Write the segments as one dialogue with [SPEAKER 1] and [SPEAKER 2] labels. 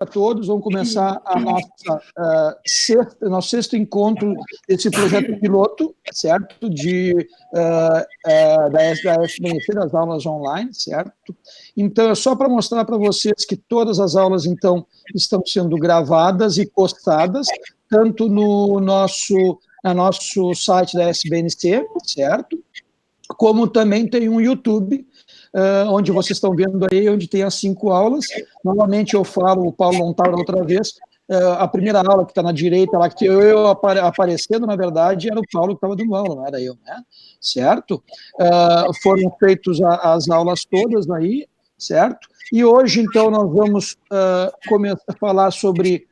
[SPEAKER 1] a todos. Vamos começar a nosso sexto encontro desse projeto piloto, certo? Da SBNC, das aulas online, certo? Então, é só para mostrar para vocês que todas as aulas, então, estão sendo gravadas e postadas, tanto no nosso site da SBNC, certo? Como também tem um YouTube, onde vocês estão vendo aí, onde tem as 5 aulas. Novamente eu falo, o Paulo não estava outra vez, a primeira aula que está na direita, lá que eu aparecendo, na verdade, era o Paulo que estava dando aula, não era eu, né? Certo? Foram feitas as aulas todas aí, certo? E hoje, então, nós vamos começar a falar sobre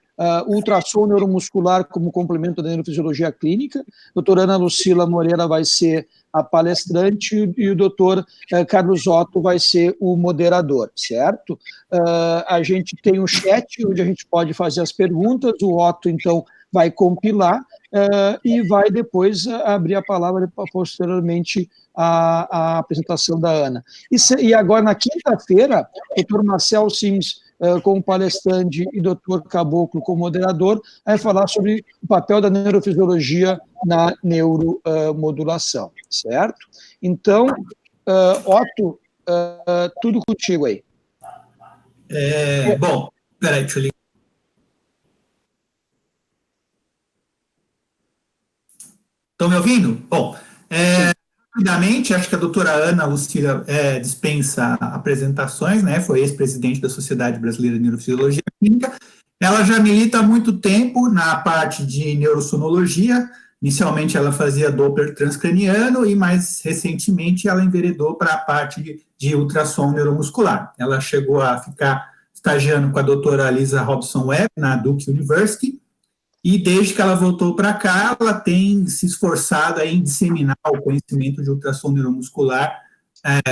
[SPEAKER 1] ultrassom neuromuscular como complemento da neurofisiologia clínica. A doutora Ana Lucila Moreira vai ser a palestrante e o doutor Carlos Otto vai ser o moderador, certo? A gente tem um chat onde a gente pode fazer as perguntas, o Otto, então, vai compilar e vai depois abrir a palavra posteriormente à apresentação da Ana. E agora, na quinta-feira, o doutor Marcel Sims, como palestrante, e doutor Caboclo como moderador, vai falar sobre o papel da neurofisiologia na neuromodulação, certo? Então, Otto, tudo contigo aí.
[SPEAKER 2] Bom, peraí, deixa eu ligar. Estão me ouvindo? Bom, rapidamente, acho que a doutora Ana Lucila dispensa apresentações, né? Foi ex-presidente da Sociedade Brasileira de Neurofisiologia Clínica. Ela já milita há muito tempo na parte de neurosonologia. Inicialmente ela fazia Doppler transcraniano e mais recentemente ela enveredou para a parte de ultrassom neuromuscular. Ela chegou a ficar estagiando com a doutora Lisa Robson Webb na Duke University. E desde que ela voltou para cá, ela tem se esforçado em disseminar o conhecimento de ultrassom neuromuscular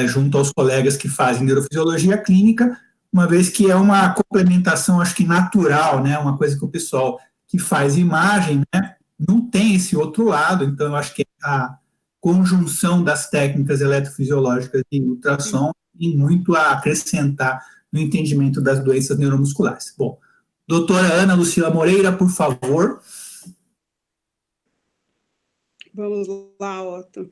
[SPEAKER 2] junto aos colegas que fazem neurofisiologia clínica, uma vez que é uma complementação, acho que natural, né, uma coisa que o pessoal que faz imagem, né, não tem esse outro lado, então eu acho que a conjunção das técnicas eletrofisiológicas e ultrassom tem muito a acrescentar no entendimento das doenças neuromusculares. Bom, doutora Ana Lucila Moreira, por favor.
[SPEAKER 3] Vamos lá, Otto.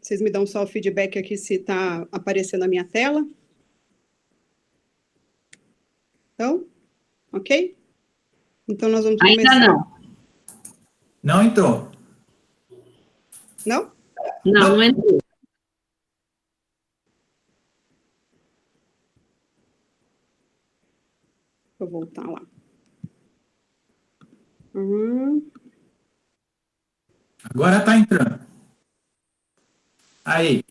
[SPEAKER 3] Vocês me dão só o feedback aqui se está aparecendo a minha tela? Então, ok? Então, nós vamos começar.
[SPEAKER 4] Ainda não.
[SPEAKER 2] Não entrou.
[SPEAKER 3] Não?
[SPEAKER 4] Não entrou.
[SPEAKER 3] Vou voltar lá.
[SPEAKER 2] Agora está entrando. Aí.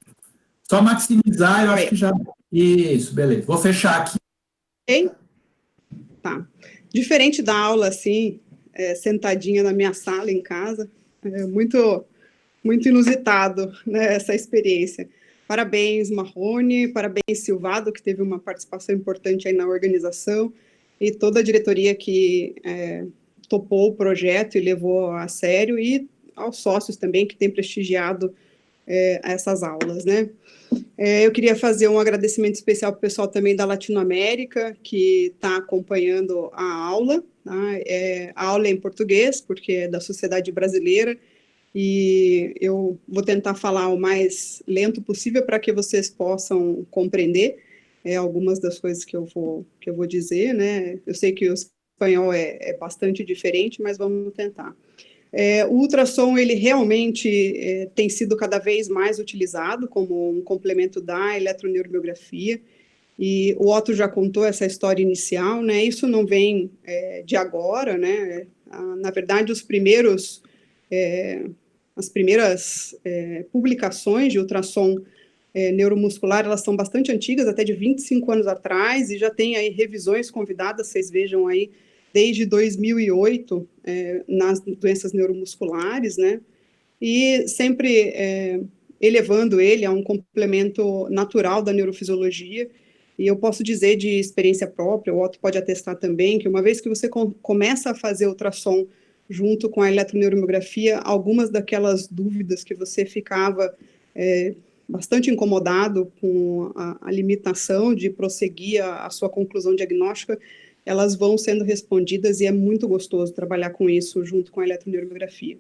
[SPEAKER 2] Só maximizar, eu acho que já... Isso, beleza. Vou fechar aqui.
[SPEAKER 3] Ok? Tá. Diferente da aula, assim, sentadinha na minha sala em casa, muito, muito inusitado, né, essa experiência. Parabéns, Marrone, parabéns, Silvado, que teve uma participação importante aí na organização, e toda a diretoria que topou o projeto e levou a sério, e aos sócios também, que têm prestigiado essas aulas, né? Eu queria fazer um agradecimento especial para o pessoal também da Latinoamérica, que está acompanhando a aula. Tá? A aula é em português, porque é da Sociedade Brasileira, e eu vou tentar falar o mais lento possível para que vocês possam compreender algumas das coisas que eu vou dizer, né? Eu sei que o espanhol é bastante diferente, mas vamos tentar. O ultrassom, ele realmente tem sido cada vez mais utilizado como um complemento da eletroneuromiografia, e o Otto já contou essa história inicial, né? Isso não vem de agora, né? Na verdade, as primeiras publicações de ultrassom neuromuscular, elas são bastante antigas, até de 25 anos atrás, e já tem aí revisões convidadas, vocês vejam aí, desde 2008, nas doenças neuromusculares, né? E sempre elevando ele a um complemento natural da neurofisiologia. E eu posso dizer de experiência própria, o Otto pode atestar também, que uma vez que você começa a fazer ultrassom junto com a eletroneuromiografia, algumas daquelas dúvidas que você ficava bastante incomodado com a limitação de prosseguir a sua conclusão diagnóstica, elas vão sendo respondidas e é muito gostoso trabalhar com isso junto com a eletroneuromiografia.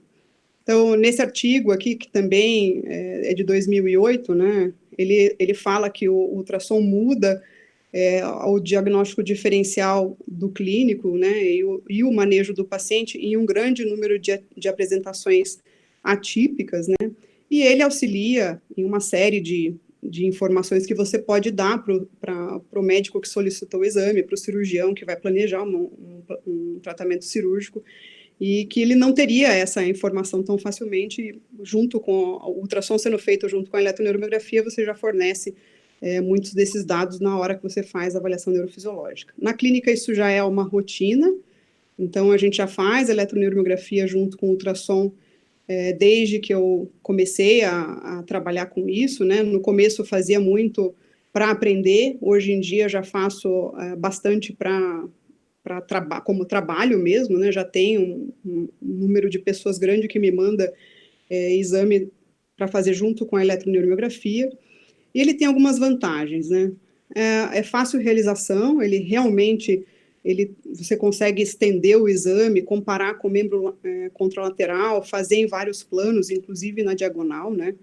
[SPEAKER 3] Então, nesse artigo aqui, que também é de 2008, né, ele fala que o ultrassom muda o diagnóstico diferencial do clínico, né, e o manejo do paciente em um grande número de apresentações atípicas, né, e ele auxilia em uma série de informações que você pode dar para o médico que solicitou o exame, para o cirurgião que vai planejar um tratamento cirúrgico, e que ele não teria essa informação tão facilmente, junto com o ultrassom sendo feito junto com a eletroneuromiografia, você já fornece muitos desses dados na hora que você faz a avaliação neurofisiológica. Na clínica, isso já é uma rotina, então a gente já faz a eletroneuromiografia junto com o ultrassom desde que eu comecei a trabalhar com isso, né? No começo eu fazia muito para aprender, hoje em dia já faço bastante como trabalho mesmo, né? Já tenho um número de pessoas grande que me manda exame para fazer junto com a eletroneuromiografia, e ele tem algumas vantagens, né? É fácil realização, ele realmente... você consegue estender o exame, comparar com o membro contralateral, fazer em vários planos, inclusive na diagonal, né?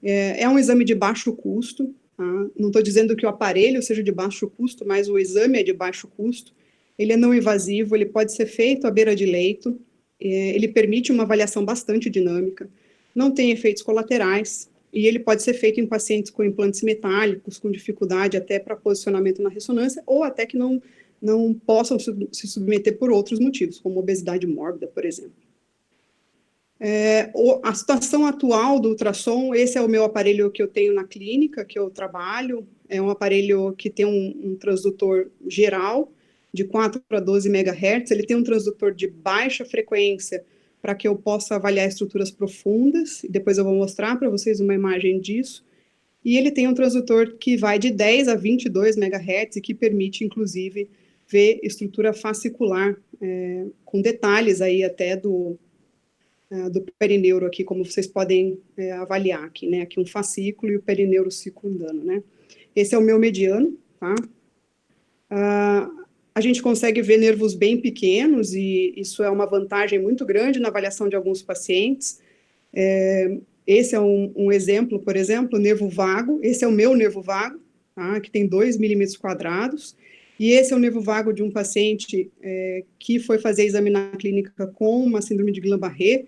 [SPEAKER 3] É um exame de baixo custo, tá? Não estou dizendo que o aparelho seja de baixo custo, mas o exame é de baixo custo. Ele é não invasivo, ele pode ser feito à beira de leito, ele permite uma avaliação bastante dinâmica, não tem efeitos colaterais, e ele pode ser feito em pacientes com implantes metálicos, com dificuldade até para posicionamento na ressonância, ou até que não possam se submeter por outros motivos, como obesidade mórbida, por exemplo. A situação atual do ultrassom, esse é o meu aparelho que eu tenho na clínica, que eu trabalho, é um aparelho que tem um transdutor geral, de 4 a 12 MHz, ele tem um transdutor de baixa frequência, para que eu possa avaliar estruturas profundas, e depois eu vou mostrar para vocês uma imagem disso, e ele tem um transdutor que vai de 10 a 22 MHz, e que permite, inclusive, ver estrutura fascicular, com detalhes aí até do perineuro aqui, como vocês podem avaliar aqui, né, aqui um fascículo e o perineuro circundando, né. Esse é o meu mediano, tá. A gente consegue ver nervos bem pequenos, e isso é uma vantagem muito grande na avaliação de alguns pacientes. Esse é um exemplo, por exemplo, nervo vago, esse é o meu nervo vago, tá, que tem 2 milímetros quadrados, e esse é o nervo vago de um paciente que foi fazer exame na clínica com uma síndrome de Guillain-Barré,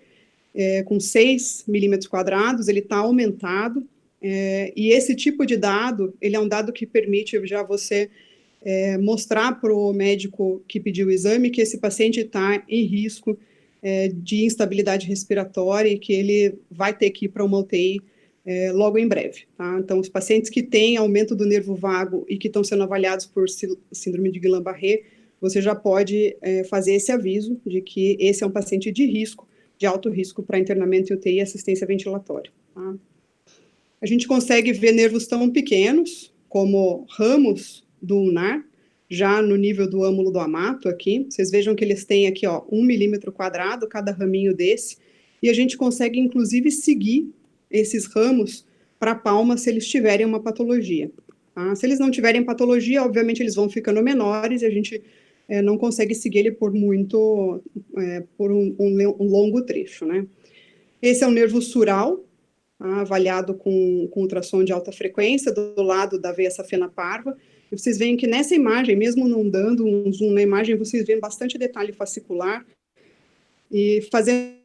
[SPEAKER 3] com 6 milímetros quadrados, ele está aumentado, e esse tipo de dado, ele é um dado que permite já você mostrar para o médico que pediu o exame que esse paciente está em risco de instabilidade respiratória e que ele vai ter que ir para uma UTI logo em breve, tá? Então, os pacientes que têm aumento do nervo vago e que estão sendo avaliados por síndrome de Guillain-Barré, você já pode fazer esse aviso de que esse é um paciente de risco, de alto risco para internamento em UTI e assistência ventilatória, tá? A gente consegue ver nervos tão pequenos, como ramos do ulnar, já no nível do âmulo do amato aqui, vocês vejam que eles têm aqui, ó, 1 milímetro quadrado, cada raminho desse, e a gente consegue, inclusive, seguir esses ramos para a palma se eles tiverem uma patologia, tá? Se eles não tiverem patologia, obviamente eles vão ficando menores e a gente não consegue seguir ele por um longo trecho, né? Esse é o nervo sural, tá, avaliado com ultrassom de alta frequência, do lado da veia safena parva, e vocês veem que nessa imagem, mesmo não dando um zoom na imagem, vocês veem bastante detalhe fascicular, e fazendo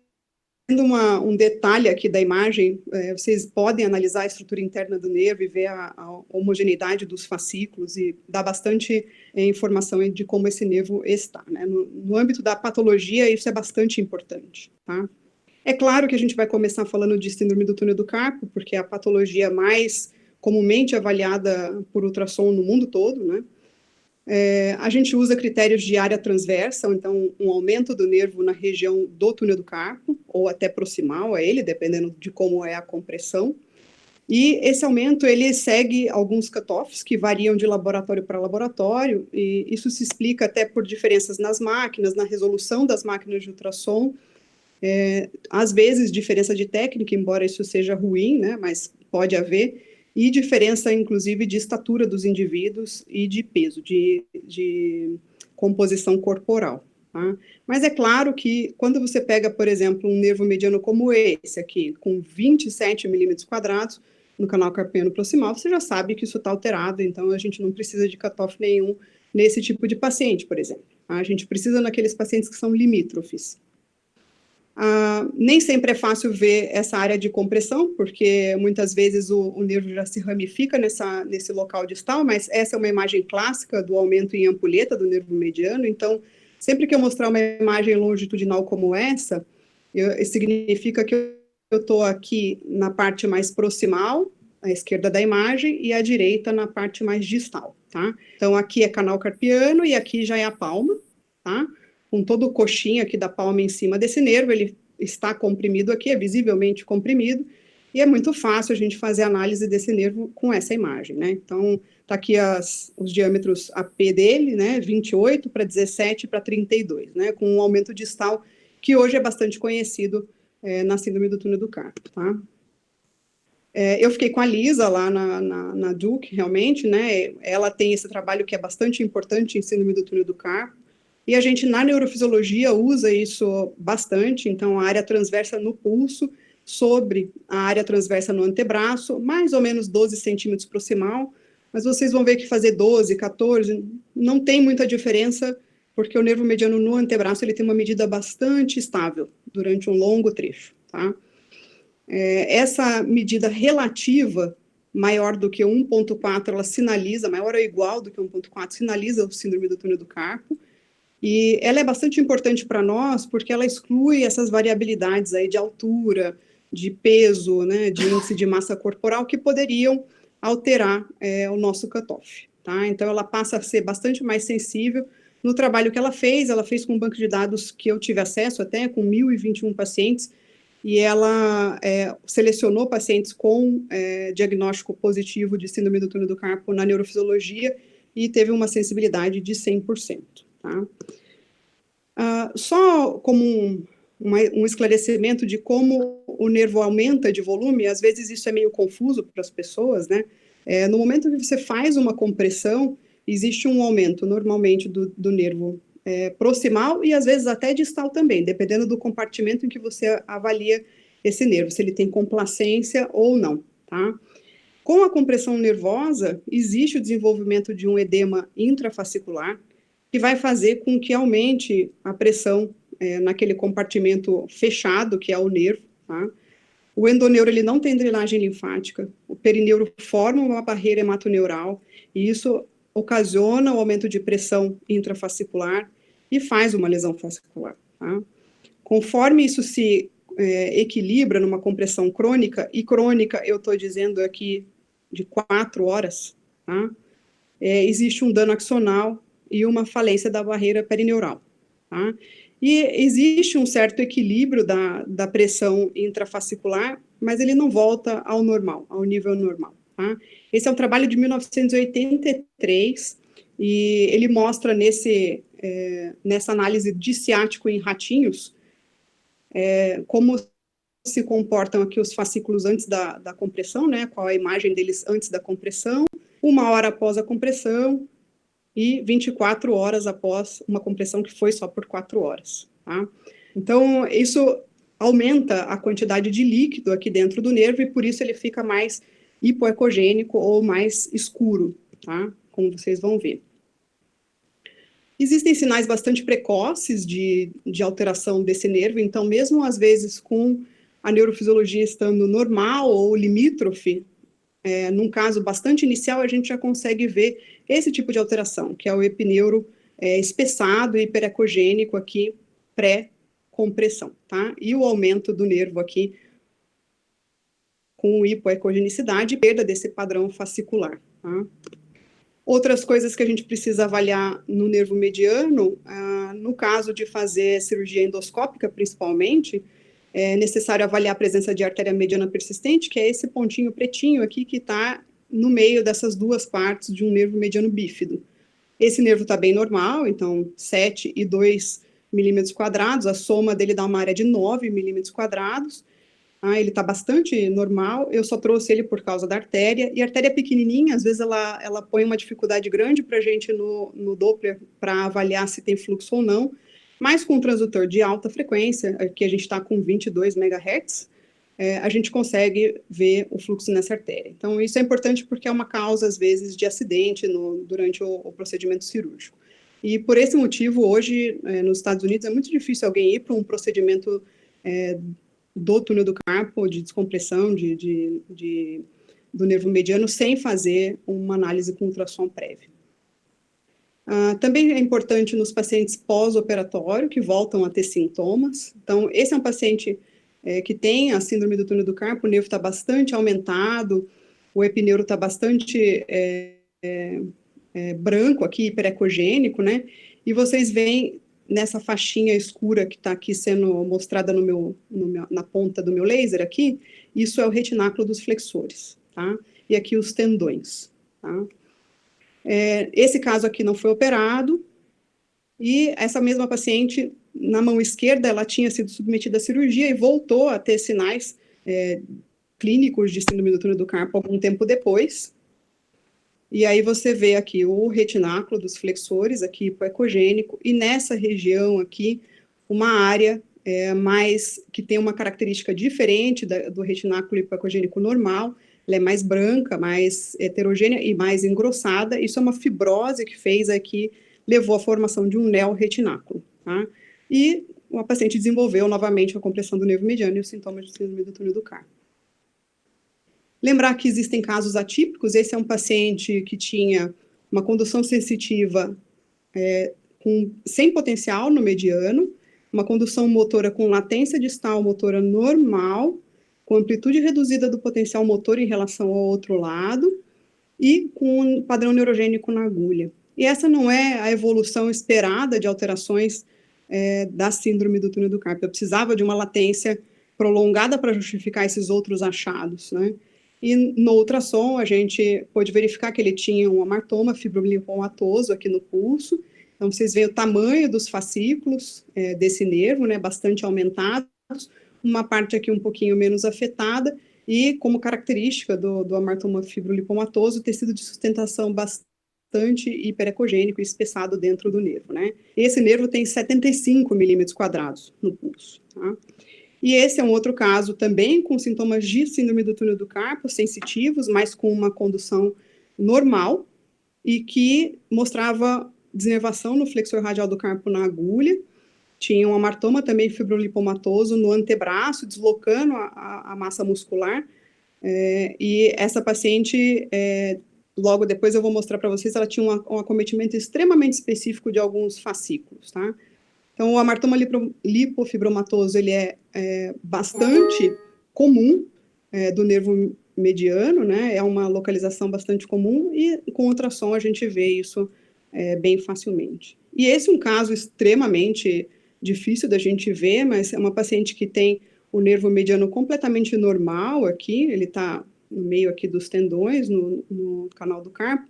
[SPEAKER 3] um detalhe aqui da imagem, vocês podem analisar a estrutura interna do nervo e ver a homogeneidade dos fascículos e dá bastante informação de como esse nervo está, né? No âmbito da patologia, isso é bastante importante, tá? É claro que a gente vai começar falando de síndrome do túnel do carpo, porque é a patologia mais comumente avaliada por ultrassom no mundo todo, né? A gente usa critérios de área transversa, então um aumento do nervo na região do túnel do carpo, ou até proximal a ele, dependendo de como é a compressão. E esse aumento, ele segue alguns cutoffs que variam de laboratório para laboratório, e isso se explica até por diferenças nas máquinas, na resolução das máquinas de ultrassom, às vezes diferença de técnica, embora isso seja ruim, né, mas pode haver, e diferença, inclusive, de estatura dos indivíduos e de peso, de composição corporal. Tá? Mas é claro que quando você pega, por exemplo, um nervo mediano como esse aqui, com 27 milímetros quadrados, no canal carpiano proximal, você já sabe que isso está alterado, então a gente não precisa de cutoff nenhum nesse tipo de paciente, por exemplo. Tá? A gente precisa naqueles pacientes que são limítrofes. Nem sempre é fácil ver essa área de compressão, porque muitas vezes o nervo já se ramifica nesse local distal, mas essa é uma imagem clássica do aumento em ampulheta do nervo mediano, então, sempre que eu mostrar uma imagem longitudinal como essa, significa que eu estou aqui na parte mais proximal, à esquerda da imagem, e à direita na parte mais distal, tá? Então, aqui é canal carpiano e aqui já é a palma, tá? Com todo o coxinho aqui da palma em cima desse nervo, ele está comprimido aqui, é visivelmente comprimido, e é muito fácil a gente fazer análise desse nervo com essa imagem, né? Então, tá aqui os diâmetros AP dele, né? 28 para 17 para 32, né? Com um aumento distal que hoje é bastante conhecido na síndrome do túnel do carpo, tá? Eu fiquei com a Lisa lá na Duke, realmente, né? Ela tem esse trabalho que é bastante importante em síndrome do túnel do carpo. E a gente, na neurofisiologia, usa isso bastante, então, a área transversa no pulso, sobre a área transversa no antebraço, mais ou menos 12 centímetros proximal, mas vocês vão ver que fazer 12, 14, não tem muita diferença, porque o nervo mediano no antebraço, ele tem uma medida bastante estável, durante um longo trecho, tá? Essa medida relativa, maior do que 1,4, ela sinaliza, maior ou igual do que 1,4, sinaliza o síndrome do túnel do carpo, e ela é bastante importante para nós, porque ela exclui essas variabilidades aí de altura, de peso, né, de índice de massa corporal, que poderiam alterar o nosso cutoff, tá? Então, ela passa a ser bastante mais sensível. No trabalho que ela fez com um banco de dados que eu tive acesso até, com 1.021 pacientes, e ela selecionou pacientes com diagnóstico positivo de síndrome do túnel do carpo na neurofisiologia, e teve uma sensibilidade de 100%. Tá? Só como um esclarecimento de como o nervo aumenta de volume, às vezes isso é meio confuso para as pessoas, né? No momento que você faz uma compressão, existe um aumento normalmente do nervo proximal e às vezes até distal também, dependendo do compartimento em que você avalia esse nervo, se ele tem complacência ou não, tá? Com a compressão nervosa, existe o desenvolvimento de um edema intrafascicular, que vai fazer com que aumente a pressão naquele compartimento fechado, que é o nervo, tá? O endoneuro, ele não tem drenagem linfática, o perineuro forma uma barreira hematoneural, e isso ocasiona o aumento de pressão intrafascicular e faz uma lesão fascicular, tá? Conforme isso se equilibra numa compressão crônica, e crônica eu estou dizendo aqui de 4 horas, tá? Existe um dano axonal e uma falência da barreira perineural, tá? E existe um certo equilíbrio da pressão intrafascicular, mas ele não volta ao normal, ao nível normal, tá? Esse é um trabalho de 1983, e ele mostra nessa análise de ciático em ratinhos, como se comportam aqui os fascículos antes da compressão, né? Qual a imagem deles antes da compressão, 1 hora após a compressão, e 24 horas após uma compressão que foi só por 4 horas, tá? Então, isso aumenta a quantidade de líquido aqui dentro do nervo, e por isso ele fica mais hipoecogênico ou mais escuro, tá? Como vocês vão ver. Existem sinais bastante precoces de alteração desse nervo, então, mesmo às vezes com a neurofisiologia estando normal ou limítrofe, num caso bastante inicial, a gente já consegue ver esse tipo de alteração, que é o epineuro espessado e hiperecogênico aqui, pré-compressão, tá? E o aumento do nervo aqui com hipoecogenicidade e perda desse padrão fascicular, tá? Outras coisas que a gente precisa avaliar no nervo mediano, no caso de fazer cirurgia endoscópica, principalmente, é necessário avaliar a presença de artéria mediana persistente, que é esse pontinho pretinho aqui que está no meio dessas duas partes de um nervo mediano bífido. Esse nervo está bem normal, então 7 e 2 milímetros quadrados, a soma dele dá uma área de 9 milímetros quadrados, Ele está bastante normal, eu só trouxe ele por causa da artéria, e a artéria é pequenininha, às vezes ela põe uma dificuldade grande para a gente no Doppler para avaliar se tem fluxo ou não, mas com um transdutor de alta frequência, aqui a gente está com 22 MHz, a gente consegue ver o fluxo nessa artéria. Então, isso é importante porque é uma causa, às vezes, de acidente durante o procedimento cirúrgico. E, por esse motivo, hoje, nos Estados Unidos, é muito difícil alguém ir para um procedimento do túnel do carpo, de descompressão do nervo mediano, sem fazer uma análise com ultrassom prévio. Também é importante nos pacientes pós-operatório, que voltam a ter sintomas. Então, esse é um paciente que tem a síndrome do túnel do carpo, o nervo está bastante aumentado, o epineuro está bastante branco aqui, hiperecogênico, né? E vocês veem nessa faixinha escura que está aqui sendo mostrada na ponta do meu laser aqui, isso é o retináculo dos flexores, tá? E aqui os tendões, tá? Esse caso aqui não foi operado, e essa mesma paciente, na mão esquerda, ela tinha sido submetida à cirurgia e voltou a ter sinais clínicos de síndrome do túnel do carpo algum tempo depois. E aí você vê aqui o retináculo dos flexores, aqui hipoecogênico, e nessa região aqui, uma área que tem uma característica diferente do retináculo hipoecogênico normal, ela é mais branca, mais heterogênea e mais engrossada. Isso é uma fibrose que fez aqui, levou à formação de um neorretináculo, tá? E a paciente desenvolveu novamente a compressão do nervo mediano e os sintomas de síndrome do túnel do carpo. Lembrar que existem casos atípicos. Esse é um paciente que tinha uma condução sensitiva sem potencial no mediano, uma condução motora com latência distal motora normal, com amplitude reduzida do potencial motor em relação ao outro lado, e com um padrão neurogênico na agulha. E essa não é a evolução esperada de alterações da síndrome do túnel do carpo. Eu precisava de uma latência prolongada para justificar esses outros achados, né? E no ultrassom, a gente pôde verificar que ele tinha um amartoma fibrolinfomatoso aqui no pulso. Então, vocês veem o tamanho dos fascículos desse nervo, né, bastante aumentados, uma parte aqui um pouquinho menos afetada, e como característica do amartoma fibrolipomatoso, tecido de sustentação bastante hiperecogênico e espessado dentro do nervo, né? Esse nervo tem 75 milímetros quadrados no pulso, tá? E esse é um outro caso também com sintomas de síndrome do túnel do carpo, sensitivos, mas com uma condução normal, e que mostrava denervação no flexor radial do carpo na agulha. Tinha um amartoma também fibrolipomatoso no antebraço, deslocando a massa muscular. E essa paciente, logo depois eu vou mostrar para vocês, ela tinha um acometimento extremamente específico de alguns fascículos, tá? Então, o amartoma lipofibromatoso, ele é bastante comum do nervo mediano, né? É uma localização bastante comum, e com ultrassom a gente vê isso bem facilmente. E esse é um caso extremamente difícil da gente ver, mas é uma paciente que tem o nervo mediano completamente normal aqui, ele está no meio aqui dos tendões, no canal do carpo,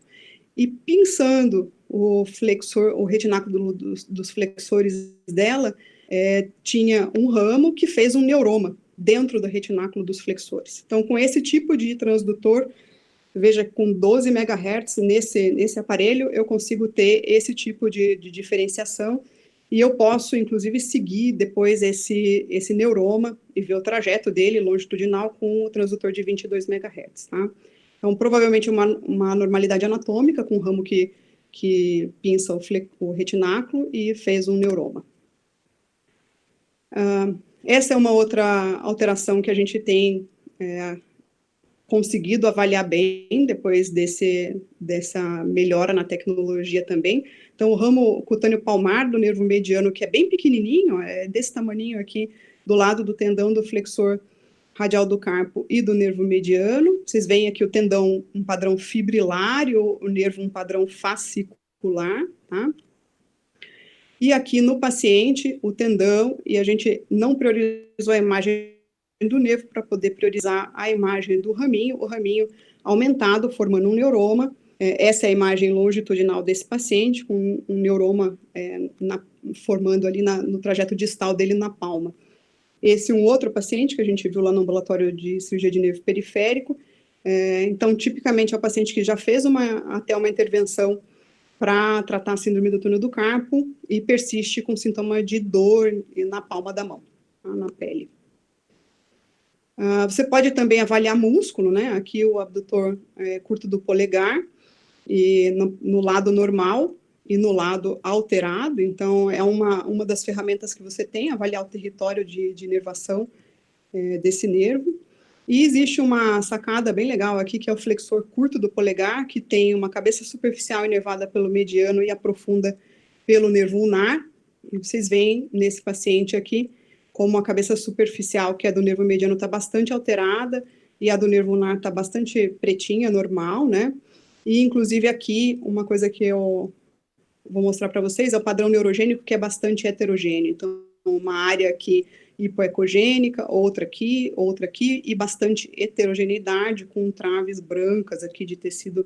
[SPEAKER 3] e pinçando o flexor, o retináculo dos flexores dela, tinha um ramo que fez um neuroma dentro do retináculo dos flexores. Então, com esse tipo de transdutor, veja, com 12 MHz nesse aparelho, eu consigo ter esse tipo de diferenciação, e eu posso, inclusive, seguir depois esse neuroma e ver o trajeto dele longitudinal com o transdutor de 22 MHz, tá? Então, provavelmente uma normalidade anatômica, com um ramo que pinça o retináculo e fez um neuroma. Essa é uma outra alteração que a gente tem conseguido avaliar bem depois dessa melhora na tecnologia também. Então, o ramo cutâneo palmar do nervo mediano, que é bem pequenininho, é desse tamaninho aqui, do lado do tendão do flexor radial do carpo e do nervo mediano. Vocês veem aqui o tendão um padrão fibrilário, o nervo um padrão fascicular, tá? E aqui no paciente, o tendão, e a gente não priorizou a imagem do nervo para poder priorizar a imagem do raminho, o raminho aumentado, formando um neuroma. Essa é a imagem longitudinal desse paciente, com um neuroma formando ali no trajeto distal dele na palma. Esse é um outro paciente que a gente viu lá no ambulatório de cirurgia de nervo periférico. Então, tipicamente, é o paciente que já fez até uma intervenção para tratar a síndrome do túnel do carpo e persiste com sintoma de dor na palma da mão, tá, na pele. Você pode também avaliar músculo, né? Aqui o abdutor curto do polegar, e no lado normal e no lado alterado. Então, é uma das ferramentas que você tem, avaliar o território de inervação desse nervo. E existe uma sacada bem legal aqui, que é o flexor curto do polegar, que tem uma cabeça superficial inervada pelo mediano e aprofunda pelo nervo ulnar. E vocês veem nesse paciente aqui, como a cabeça superficial, que é do nervo mediano, está bastante alterada, e a do nervo ulnar está bastante pretinha, normal, né? E, inclusive, aqui, uma coisa que eu vou mostrar para vocês é o padrão neurogênico, que é bastante heterogêneo. Então, uma área aqui hipoecogênica, outra aqui, e bastante heterogeneidade, com traves brancas aqui de tecido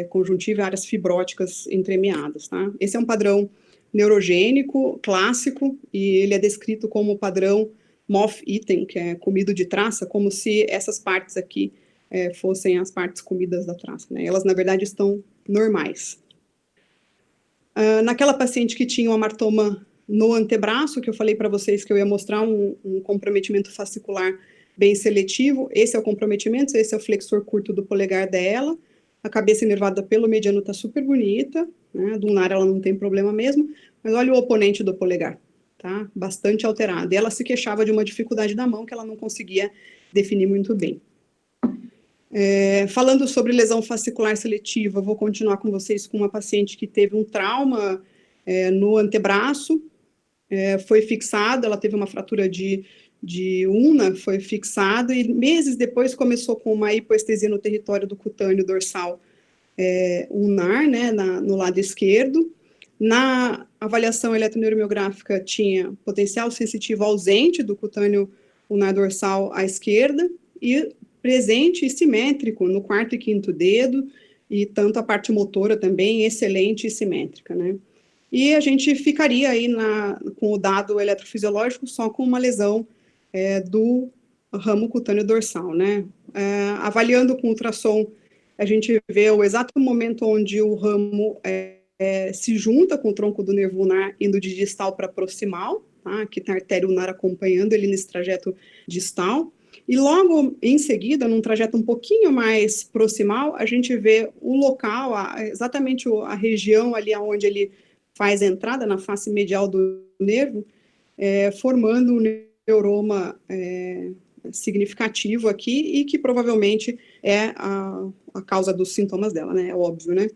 [SPEAKER 3] conjuntivo e áreas fibróticas entremeadas, tá? Esse é um padrão neurogênico clássico, e ele é descrito como padrão moth-eaten, que é comido de traça, como se essas partes aqui fossem as partes comidas da traça, né? Elas, na verdade, estão normais. Naquela paciente que tinha um amartoma no antebraço, que eu falei para vocês que eu ia mostrar um comprometimento fascicular bem seletivo, esse é o comprometimento, esse é o flexor curto do polegar dela, a cabeça inervada pelo mediano está super bonita, né? Do ulnar ela não tem problema mesmo, mas olha o oponente do polegar, tá? Bastante alterado. E ela se queixava de uma dificuldade da mão que ela não conseguia definir muito bem. Falando sobre lesão fascicular seletiva, vou continuar com vocês com uma paciente que teve um trauma no antebraço, foi fixada, ela teve uma fratura de ulna, foi fixada, e meses depois começou com uma hipoestesia no território do cutâneo dorsal ulnar, né, no lado esquerdo. Na avaliação eletroneuromiográfica tinha potencial sensitivo ausente do cutâneo ulnar dorsal à esquerda, e presente e simétrico no quarto e quinto dedo, e tanto a parte motora também excelente e simétrica, né? E a gente ficaria aí com o dado eletrofisiológico só com uma lesão do ramo cutâneo dorsal, né? Avaliando com ultrassom, a gente vê o exato momento onde o ramo se junta com o tronco do nervo ulnar, indo de distal para proximal, tá? Aqui tem a artéria ulnar acompanhando ele nesse trajeto distal. E logo em seguida, num trajeto um pouquinho mais proximal, a gente vê o local, exatamente a região ali onde ele faz a entrada na face medial do nervo, formando um neuroma significativo aqui, e que provavelmente é a causa dos sintomas dela, né? É óbvio, né?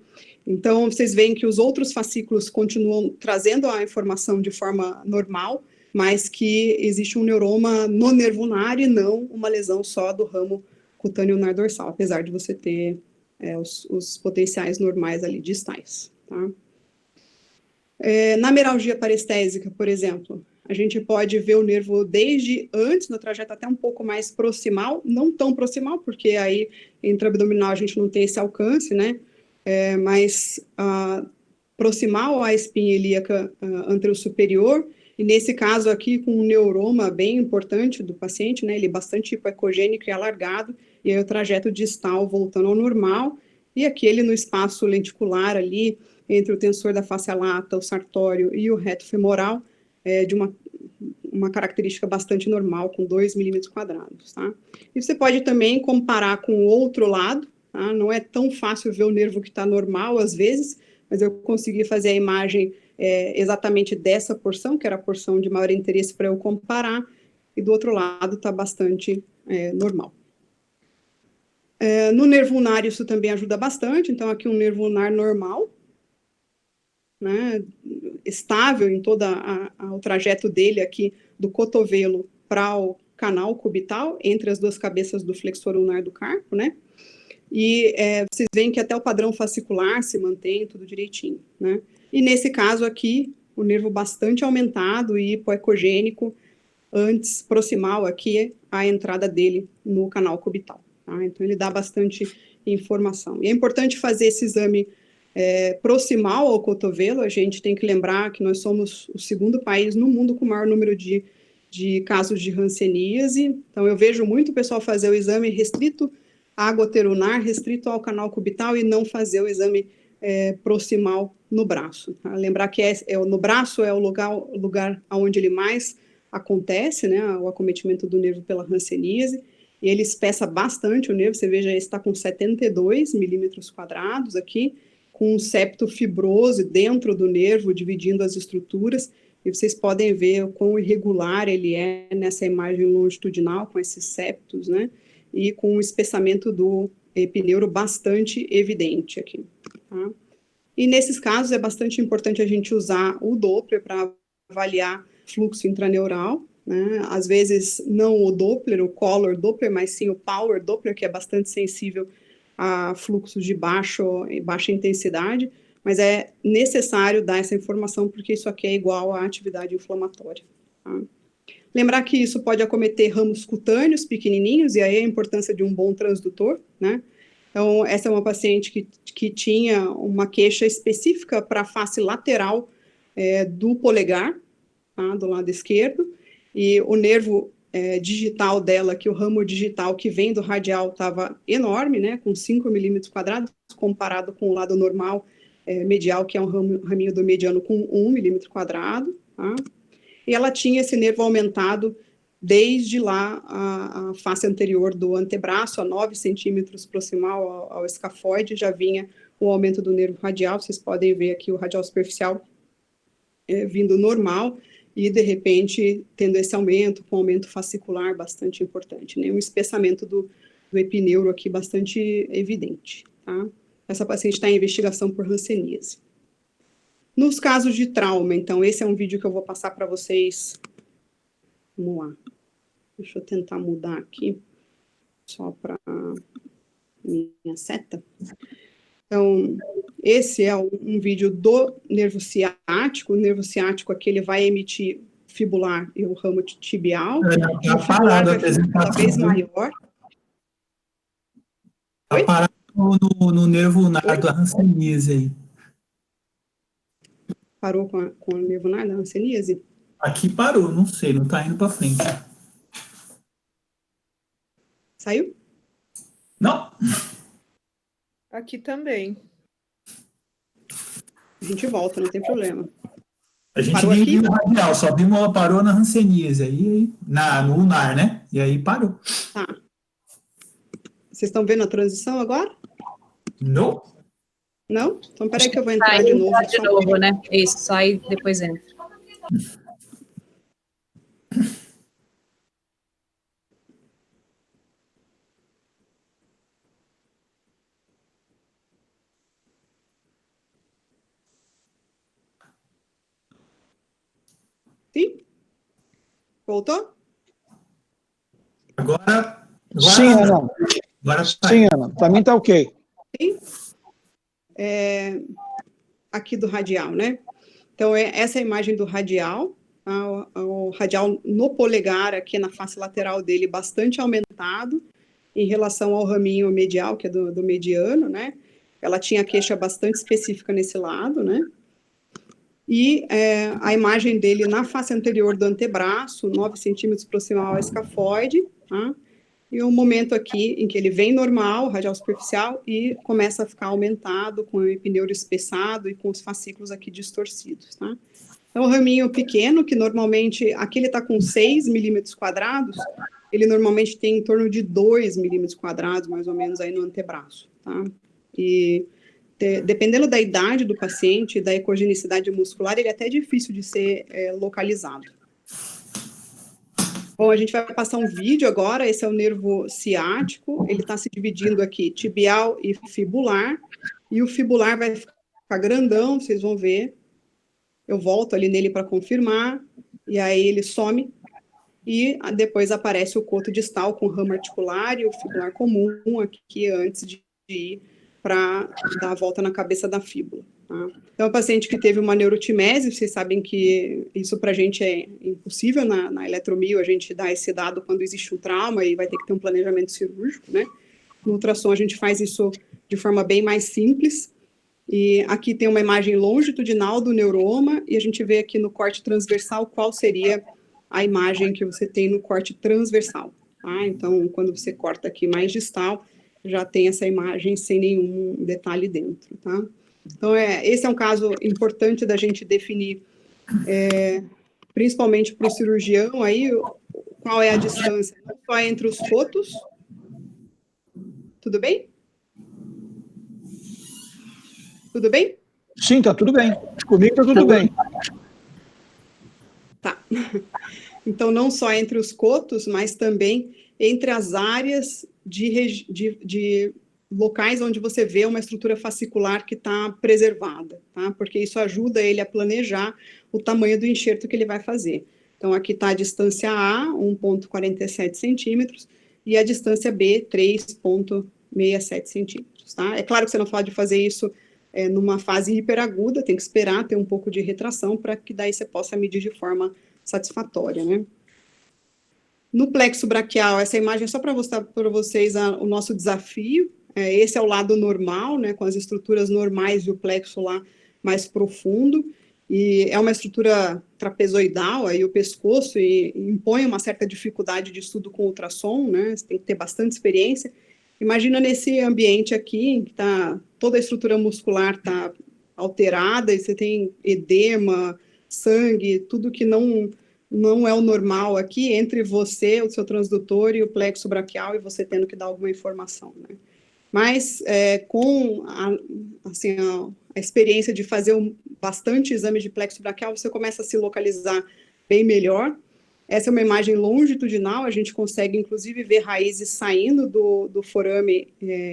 [SPEAKER 3] Então, vocês veem que os outros fascículos continuam trazendo a informação de forma normal, mas que existe um neuroma no nervo ulnar e não uma lesão só do ramo cutâneo ulnar dorsal, apesar de você ter os potenciais normais ali distais, tá? Na meralgia parestésica, por exemplo, a gente pode ver o nervo desde antes do trajeto até um pouco mais proximal, não tão proximal, porque aí intraabdominal a gente não tem esse alcance, né? Mas proximal à espinha ilíaca anterosuperior, e nesse caso aqui com um neuroma bem importante do paciente, né? Ele é bastante hipoecogênico e alargado, e aí o trajeto distal voltando ao normal, e aquele no espaço lenticular ali, entre o tensor da face lata, o sartório e o reto femoral, de uma característica bastante normal, com 2 milímetros quadrados, tá? E você pode também comparar com o outro lado, tá? Não é tão fácil ver o nervo que está normal, às vezes, mas eu consegui fazer a imagem exatamente dessa porção, que era a porção de maior interesse para eu comparar, e do outro lado está bastante normal. No nervo ulnar isso também ajuda bastante, então aqui um nervo ulnar normal, né, estável em todo o trajeto dele aqui, do cotovelo para o canal cubital, entre as duas cabeças do flexor ulnar do carpo, né, e vocês veem que até o padrão fascicular se mantém tudo direitinho, né, e nesse caso aqui, o nervo bastante aumentado e hipoecogênico, antes proximal aqui, a entrada dele no canal cubital, tá, então ele dá bastante informação, e é importante fazer esse exame proximal ao cotovelo. A gente tem que lembrar que nós somos o segundo país no mundo com o maior número de de casos de hanseníase. Então, eu vejo muito o pessoal fazer o exame restrito à água terunar, restrito ao canal cubital e não fazer o exame proximal no braço. Tá? Lembrar que no braço é o lugar onde ele mais acontece, né, o acometimento do nervo pela hanseníase, e ele espessa bastante o nervo, você veja, ele está com 72 milímetros quadrados aqui, com um septo fibroso dentro do nervo, dividindo as estruturas, e vocês podem ver o quão irregular ele é nessa imagem longitudinal, com esses septos, né, e com um espessamento do epineuro bastante evidente aqui, tá? E nesses casos é bastante importante a gente usar o Doppler para avaliar fluxo intraneural, né? Às vezes não o Doppler, o Color Doppler, mas sim o Power Doppler, que é bastante sensível a fluxos de baixa intensidade, mas é necessário dar essa informação porque isso aqui é igual à atividade inflamatória. Tá? Lembrar que isso pode acometer ramos cutâneos pequenininhos, e aí a importância de um bom transdutor, né? Então, essa é uma paciente que tinha uma queixa específica para a face lateral do polegar, tá, do lado esquerdo, e o nervo digital dela, que o ramo digital que vem do radial estava enorme, né, com 5 milímetros quadrados, comparado com o lado normal medial, que é um raminho do mediano com 1 milímetro quadrado, tá? E ela tinha esse nervo aumentado desde lá a face anterior do antebraço, a 9 centímetros proximal ao escafoide, já vinha o aumento do nervo radial, vocês podem ver aqui o radial superficial vindo normal, e de repente tendo esse aumento, com aumento fascicular bastante importante, né? Um espessamento do epineuro aqui bastante evidente, tá? Essa paciente está em investigação por hanseníase. Nos casos de trauma, então, esse é um vídeo que eu vou passar para vocês. Vamos lá. Deixa eu tentar mudar aqui, só para minha seta. Então, esse é um vídeo do nervo ciático. O nervo ciático aqui, ele vai emitir fibular e o ramo tibial. E o fibular vai ficar cada vez maior.
[SPEAKER 2] Está parado no nervo ulnar da hanseníase aí.
[SPEAKER 3] Parou com o nervo ulnar da hanseníase?
[SPEAKER 2] Aqui parou, não sei, não está indo para frente.
[SPEAKER 3] Saiu?
[SPEAKER 2] Não.
[SPEAKER 4] Aqui também.
[SPEAKER 3] A gente volta, não tem problema.
[SPEAKER 2] A gente
[SPEAKER 3] Parou
[SPEAKER 2] nem
[SPEAKER 3] aqui?
[SPEAKER 2] viu o radial, só vimos ela parou na hanseníase, aí no ulnar, né? E aí parou.
[SPEAKER 3] Tá. Vocês estão vendo a transição agora?
[SPEAKER 2] Não.
[SPEAKER 3] Não? Então, peraí que eu vou entrar de novo.
[SPEAKER 5] Entrar de novo, né? Isso, sai, depois entra.
[SPEAKER 3] Sim? Voltou?
[SPEAKER 2] Agora
[SPEAKER 1] Sim, Ana.
[SPEAKER 2] Agora
[SPEAKER 1] Sim, Ana. Para mim está ok.
[SPEAKER 3] Sim? Aqui do radial, né? Então, essa é a imagem do radial. Tá? O radial no polegar, aqui na face lateral dele, bastante aumentado em relação ao raminho medial, que é do mediano, né? Ela tinha queixa bastante específica nesse lado, né? E a imagem dele na face anterior do antebraço, 9 centímetros proximal ao escafoide, tá? E um momento aqui em que ele vem normal, radial superficial, e começa a ficar aumentado, com o epineuro espessado e com os fascículos aqui distorcidos, tá? Então, o raminho pequeno, que normalmente, aqui ele está com 6 milímetros quadrados, ele normalmente tem em torno de 2 milímetros quadrados, mais ou menos, aí no antebraço, tá? E dependendo da idade do paciente, da ecogenicidade muscular, ele é até difícil de ser localizado. Bom, a gente vai passar um vídeo agora, esse é o nervo ciático, ele está se dividindo aqui, tibial e fibular, e o fibular vai ficar grandão, vocês vão ver. Eu volto ali nele para confirmar, e aí ele some, e depois aparece o coto distal com ramo articular e o fibular comum aqui antes de ir para dar a volta na cabeça da fíbula. Tá? Então, o paciente que teve uma neurotimese, vocês sabem que isso para a gente é impossível na eletromio, a gente dá esse dado quando existe um trauma e vai ter que ter um planejamento cirúrgico, né? No ultrassom a gente faz isso de forma bem mais simples, e aqui tem uma imagem longitudinal do neuroma, e a gente vê aqui no corte transversal qual seria a imagem que você tem no corte transversal, tá? Então, quando você corta aqui mais distal, já tem essa imagem sem nenhum detalhe dentro, tá? Então, esse é um caso importante da gente definir, principalmente para o cirurgião, aí, qual é a distância, não só entre os cotos, tudo bem? Tudo bem?
[SPEAKER 1] Sim, tá tudo bem. Comigo tá tudo bem.
[SPEAKER 3] Tá. Então, não só entre os cotos, mas também entre as áreas de locais onde você vê uma estrutura fascicular que está preservada, tá? Porque isso ajuda ele a planejar o tamanho do enxerto que ele vai fazer. Então, aqui está a distância A, 1,47 centímetros, e a distância B, 3,67 centímetros, tá? É claro que você não pode fazer isso numa fase hiperaguda, tem que esperar ter um pouco de retração para que daí você possa medir de forma satisfatória, né? No plexo braquial, essa imagem é só para mostrar para vocês o nosso desafio. Esse é o lado normal, né, com as estruturas normais e o plexo lá mais profundo, e é uma estrutura trapezoidal, aí o pescoço impõe uma certa dificuldade de estudo com ultrassom, né, você tem que ter bastante experiência. Imagina nesse ambiente aqui, que toda a estrutura muscular está alterada, e você tem edema, sangue, tudo que não é o normal aqui, entre você, o seu transdutor e o plexo braquial, e você tendo que dar alguma informação, né? Mas com a experiência de fazer bastante exame de plexo braquial, você começa a se localizar bem melhor. Essa é uma imagem longitudinal, a gente consegue, inclusive, ver raízes saindo do forame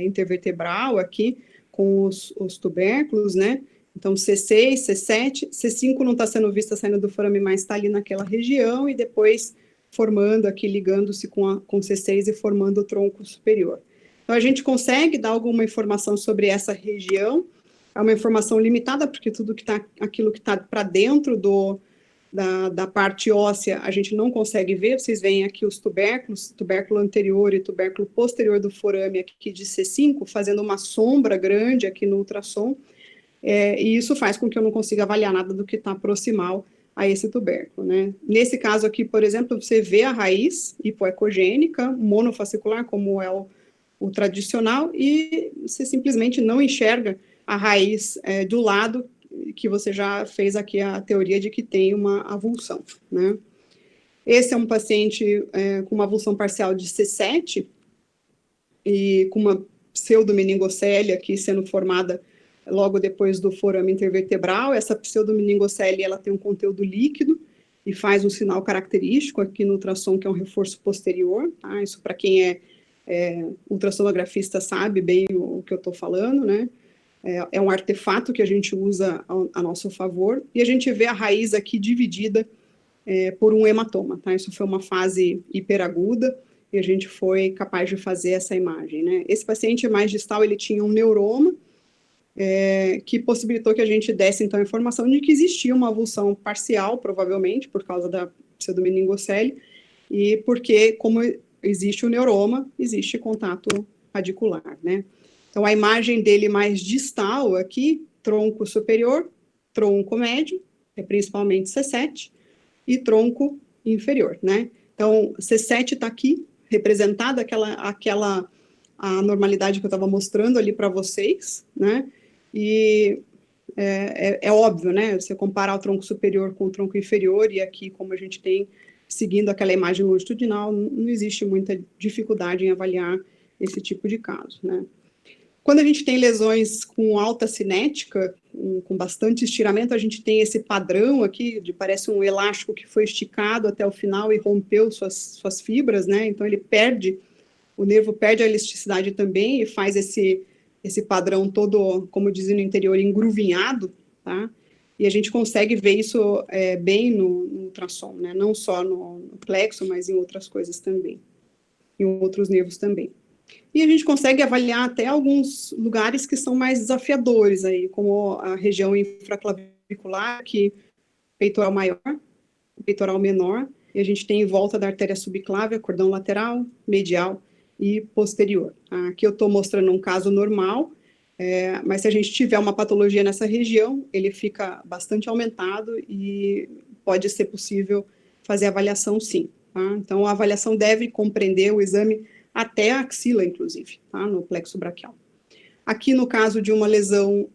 [SPEAKER 3] intervertebral aqui, com os tubérculos, né? Então, C6, C7, C5 não está sendo vista saindo do forame, mas está ali naquela região, e depois formando aqui, ligando-se com C6 e formando o tronco superior. Então, a gente consegue dar alguma informação sobre essa região, é uma informação limitada, porque aquilo que está para dentro da parte óssea, a gente não consegue ver. Vocês veem aqui os tubérculos, tubérculo anterior e tubérculo posterior do forame aqui de C5, fazendo uma sombra grande aqui no ultrassom, e isso faz com que eu não consiga avaliar nada do que está proximal a esse tubérculo, né? Nesse caso aqui, por exemplo, você vê a raiz hipoecogênica, monofascicular, como é o tradicional, e você simplesmente não enxerga a raiz do lado, que você já fez aqui a teoria de que tem uma avulsão, né? Esse é um paciente com uma avulsão parcial de C7, e com uma pseudomeningocele aqui sendo formada logo depois do forame intervertebral. Essa pseudomeningocele, ela tem um conteúdo líquido e faz um sinal característico aqui no ultrassom, que é um reforço posterior, tá? Isso para quem é ultrassonografista sabe bem o que eu estou falando, né? É um artefato que a gente usa a nosso favor, e a gente vê a raiz aqui dividida por um hematoma, tá? Isso foi uma fase hiperaguda, e a gente foi capaz de fazer essa imagem, né? Esse paciente mais distal, ele tinha um neuroma, que possibilitou que a gente desse, então, a informação de que existia uma avulsão parcial, provavelmente, por causa da pseudomeningocele, e porque, como existe o neuroma, existe contato radicular, né? Então, a imagem dele mais distal aqui, tronco superior, tronco médio, principalmente C7, e tronco inferior, né? Então, C7 está aqui, representada aquela normalidade que eu estava mostrando ali para vocês, né? E é óbvio, né? Você comparar o tronco superior com o tronco inferior, e aqui, como a gente tem, seguindo aquela imagem longitudinal, não existe muita dificuldade em avaliar esse tipo de caso, né? Quando a gente tem lesões com alta cinética, com bastante estiramento, a gente tem esse padrão aqui, parece um elástico que foi esticado até o final e rompeu suas fibras, né? Então, o nervo perde a elasticidade também, e faz esse padrão todo, como dizem no interior, engruvinhado, tá? E a gente consegue ver isso bem no ultrassom, né? Não só no plexo, mas em outras coisas também, em outros nervos também. E a gente consegue avaliar até alguns lugares que são mais desafiadores aí, como a região infraclavicular, que o peitoral maior, o peitoral menor, e a gente tem em volta da artéria subclávia, cordão lateral, medial e posterior. Aqui eu estou mostrando um caso normal, mas se a gente tiver uma patologia nessa região, ele fica bastante aumentado, e pode ser possível fazer avaliação sim, tá? Então, a avaliação deve compreender o exame até a axila, inclusive, tá? No plexo braquial. Aqui, no caso de uma lesão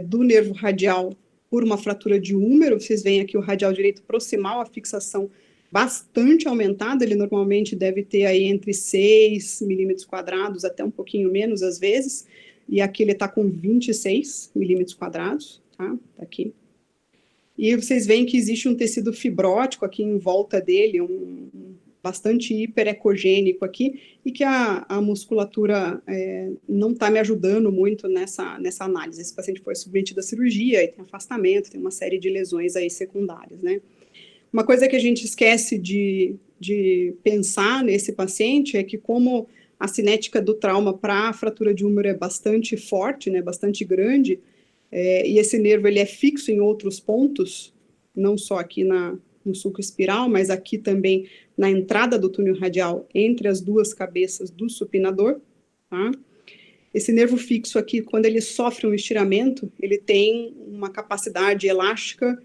[SPEAKER 3] do nervo radial por uma fratura de húmero, vocês veem aqui o radial direito proximal, a fixação bastante aumentada, ele normalmente deve ter aí entre 6 milímetros quadrados, até um pouquinho menos às vezes, e aqui ele está com 26 milímetros quadrados, tá? Tá aqui. E vocês veem que existe um tecido fibrótico aqui em volta dele, bastante hiperecogênico aqui, e que a musculatura não está me ajudando muito nessa análise. Esse paciente foi submetido à cirurgia, e tem afastamento, tem uma série de lesões aí secundárias, né? Uma coisa que a gente esquece de pensar nesse paciente é que como a cinética do trauma para a fratura de húmero é bastante forte, né, bastante grande, e esse nervo ele é fixo em outros pontos, não só aqui no sulco espiral, mas aqui também na entrada do túnel radial, entre as duas cabeças do supinador, tá? Esse nervo fixo aqui, quando ele sofre um estiramento, ele tem uma capacidade elástica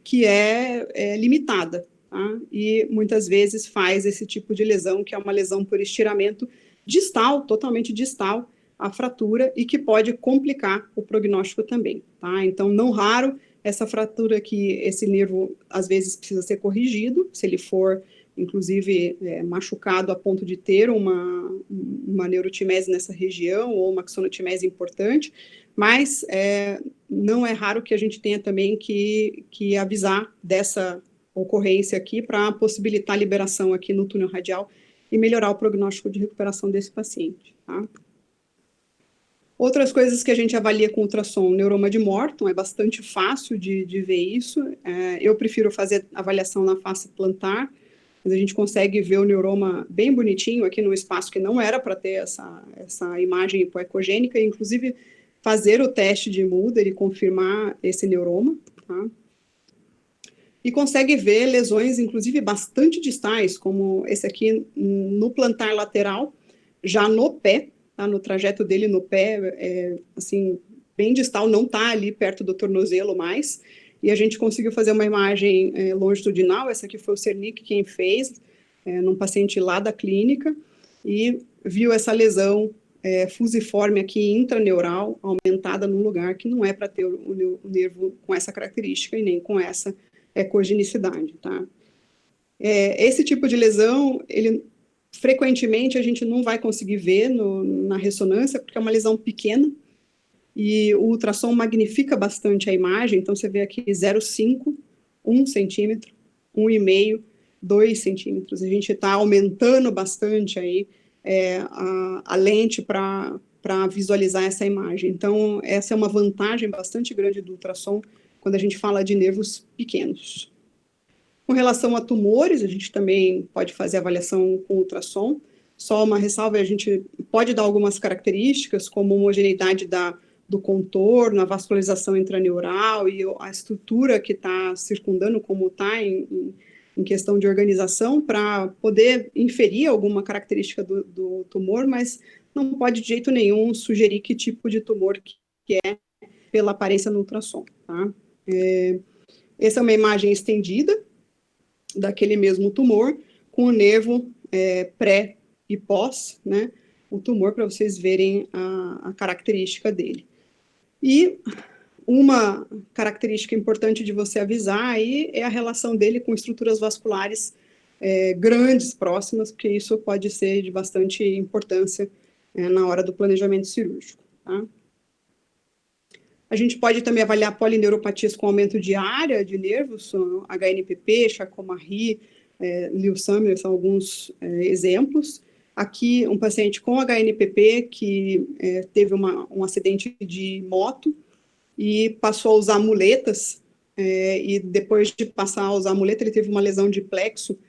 [SPEAKER 3] que é limitada, tá? E muitas vezes faz esse tipo de lesão, que é uma lesão por estiramento distal, totalmente distal, a fratura, e que pode complicar o prognóstico também, tá? Então, não raro, essa fratura aqui, esse nervo, às vezes, precisa ser corrigido, se ele for, inclusive, machucado a ponto de ter uma neurotimese nessa região, ou uma axonotimese importante, mas não é raro que a gente tenha também que avisar dessa ocorrência aqui para possibilitar a liberação aqui no túnel radial e melhorar o prognóstico de recuperação desse paciente, tá? Outras coisas que a gente avalia com ultrassom, neuroma de Morton, é bastante fácil de ver isso. Eu prefiro fazer avaliação na face plantar, mas a gente consegue ver o neuroma bem bonitinho aqui no espaço que não era para ter essa imagem hipoecogênica, e inclusive fazer o teste de Mulder e confirmar esse neuroma, tá? E consegue ver lesões, inclusive, bastante distais, como esse aqui no plantar lateral, já no pé, tá? No trajeto dele no pé, assim, bem distal, não está ali perto do tornozelo mais, e a gente conseguiu fazer uma imagem longitudinal, essa aqui foi o Cernic quem fez, num paciente lá da clínica, e viu essa lesão fusiforme aqui intraneural, aumentada num lugar que não é para ter o nervo com essa característica e nem com essa ecogenicidade, tá? Esse tipo de lesão, ele frequentemente a gente não vai conseguir ver na ressonância, porque é uma lesão pequena, e o ultrassom magnifica bastante a imagem, então você vê aqui 0,5, 1 centímetro, 1,5, 2 centímetros, a gente está aumentando bastante aí a lente para visualizar essa imagem. Então, essa é uma vantagem bastante grande do ultrassom quando a gente fala de nervos pequenos. Com relação a tumores, a gente também pode fazer avaliação com ultrassom. Só uma ressalva, a gente pode dar algumas características, como homogeneidade do contorno, a vascularização intraneural e a estrutura que está circundando, como está em questão de organização, para poder inferir alguma característica do tumor, mas não pode de jeito nenhum sugerir que tipo de tumor que é pela aparência no ultrassom, tá? Essa é uma imagem estendida daquele mesmo tumor, com o nervo pré e pós, né, o tumor, para vocês verem a característica dele. E uma característica importante de você avisar aí é a relação dele com estruturas vasculares grandes, próximas, porque isso pode ser de bastante importância na hora do planejamento cirúrgico, tá? A gente pode também avaliar polineuropatias com aumento de área de nervos, HNPP, Charcot-Marie, Lewis-Sumner, são alguns exemplos. Aqui, um paciente com HNPP que teve um acidente de moto e passou a usar muletas, e depois de passar a usar a muleta, ele teve uma lesão de plexo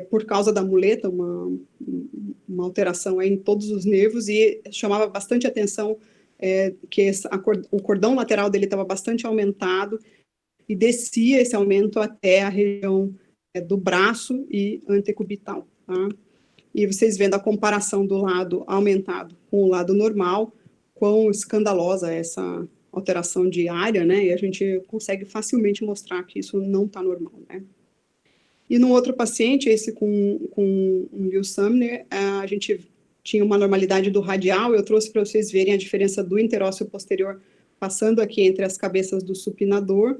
[SPEAKER 3] por causa da muleta, uma alteração aí em todos os nervos, e chamava bastante atenção que o cordão lateral dele estava bastante aumentado e descia esse aumento até a região do braço e antecubital, tá? E vocês vendo a comparação do lado aumentado com o lado normal, quão escandalosa é essa alteração de área, né? E a gente consegue facilmente mostrar que isso não está normal, né? E no outro paciente, esse com Lewis Sumner, a gente tinha uma normalidade do radial, eu trouxe para vocês verem a diferença do interósseo posterior passando aqui entre as cabeças do supinador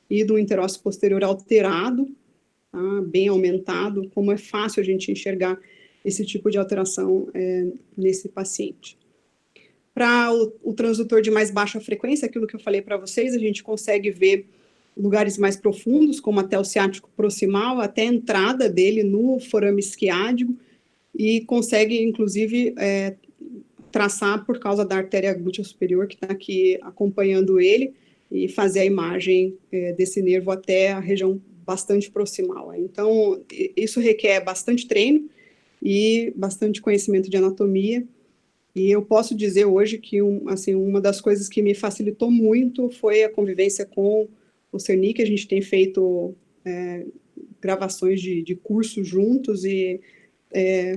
[SPEAKER 3] e do interósseo posterior alterado, tá, bem aumentado, como é fácil a gente enxergar esse tipo de alteração nesse paciente. Para o transdutor de mais baixa frequência, aquilo que eu falei para vocês, a gente consegue ver lugares mais profundos, como até o ciático proximal, até a entrada dele no forame isquiádico, e consegue, inclusive, traçar por causa da artéria glútea superior, que está aqui acompanhando ele, e fazer a imagem desse nervo até a região bastante proximal. Então, isso requer bastante treino e bastante conhecimento de anatomia, e eu posso dizer hoje que uma das coisas que me facilitou muito foi a convivência com o Cernic. A gente tem feito gravações de cursos juntos, e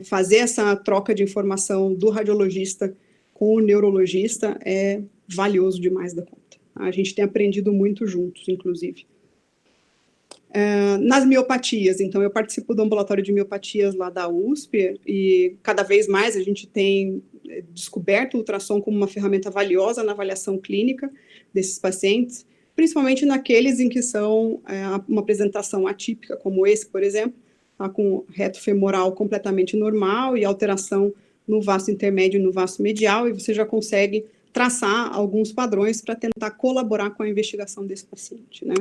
[SPEAKER 3] fazer essa troca de informação do radiologista com o neurologista é valioso demais da conta. A gente tem aprendido muito juntos, inclusive. Nas miopatias, então, eu participo do ambulatório de miopatias lá da USP, e cada vez mais a gente tem descoberto o ultrassom como uma ferramenta valiosa na avaliação clínica desses pacientes, principalmente naqueles em que são uma apresentação atípica, como esse, por exemplo, tá, com reto femoral completamente normal e alteração no vasto intermédio e no vasto medial, e você já consegue traçar alguns padrões para tentar colaborar com a investigação desse paciente, né?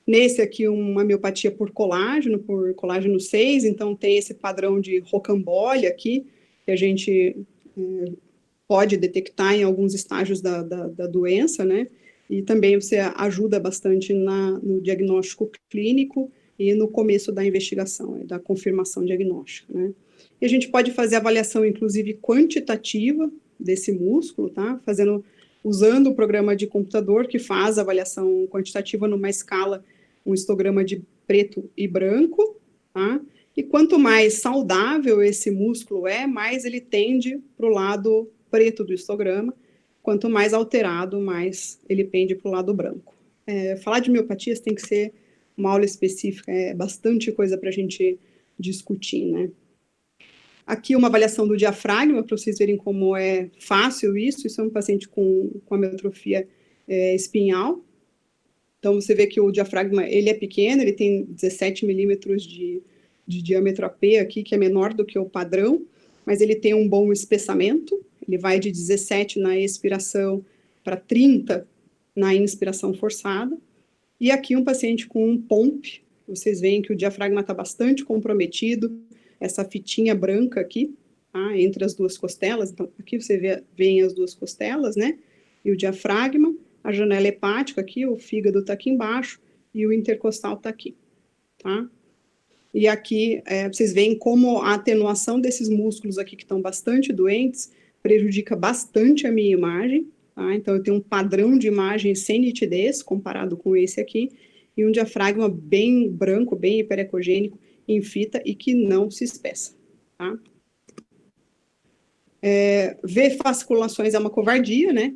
[SPEAKER 3] Nesse aqui, uma miopatia por colágeno 6, então tem esse padrão de rocambole aqui, que a gente pode detectar em alguns estágios da doença, né? E também você ajuda bastante no diagnóstico clínico e no começo da investigação, da confirmação diagnóstica, né? E a gente pode fazer avaliação, inclusive, quantitativa desse músculo, tá? Usando o programa de computador que faz a avaliação quantitativa numa escala, um histograma de preto e branco, tá? E quanto mais saudável esse músculo mais ele tende para o lado preto do histograma, quanto mais alterado, mais ele pende para o lado branco. Falar de miopatias tem que ser uma aula específica, bastante coisa para a gente discutir, né? Aqui uma avaliação do diafragma, para vocês verem como é fácil isso. Isso é um paciente com amiotrofia espinhal. Então, você vê que o diafragma, ele é pequeno, ele tem 17 milímetros de diâmetro AP aqui, que é menor do que o padrão, mas ele tem um bom espessamento, ele vai de 17 na expiração para 30 na inspiração forçada. E aqui um paciente com um POMP, vocês veem que o diafragma está bastante comprometido, essa fitinha branca aqui, tá, entre as duas costelas. Então, aqui você vê as duas costelas, né? E o diafragma, a janela hepática aqui, o fígado está aqui embaixo e o intercostal está aqui, tá? E aqui vocês veem como a atenuação desses músculos aqui que estão bastante doentes prejudica bastante a minha imagem, tá? Então, eu tenho um padrão de imagem sem nitidez comparado com esse aqui, e um diafragma bem branco, bem hiperecogênico, em fita e que não se espessa, tá? Ver fasciculações é uma covardia, né?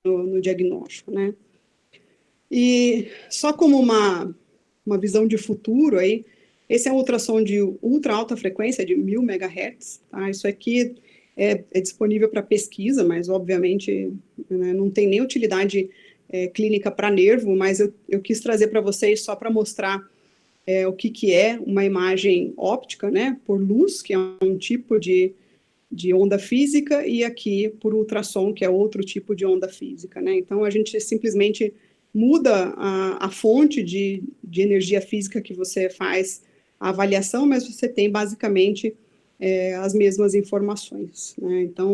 [SPEAKER 3] No diagnóstico, né? E só como uma visão de futuro aí, esse é um ultrassom de ultra alta frequência, de 1000 MHz, tá? Isso aqui é disponível para pesquisa, mas obviamente, né, não tem nem utilidade clínica para nervo, mas eu quis trazer para vocês só para mostrar o que é uma imagem óptica, né, por luz, que é um tipo de onda física, e aqui por ultrassom, que é outro tipo de onda física, né? Então, a gente simplesmente muda a fonte de energia física que você faz a avaliação, mas você tem basicamente as mesmas informações, né? Então,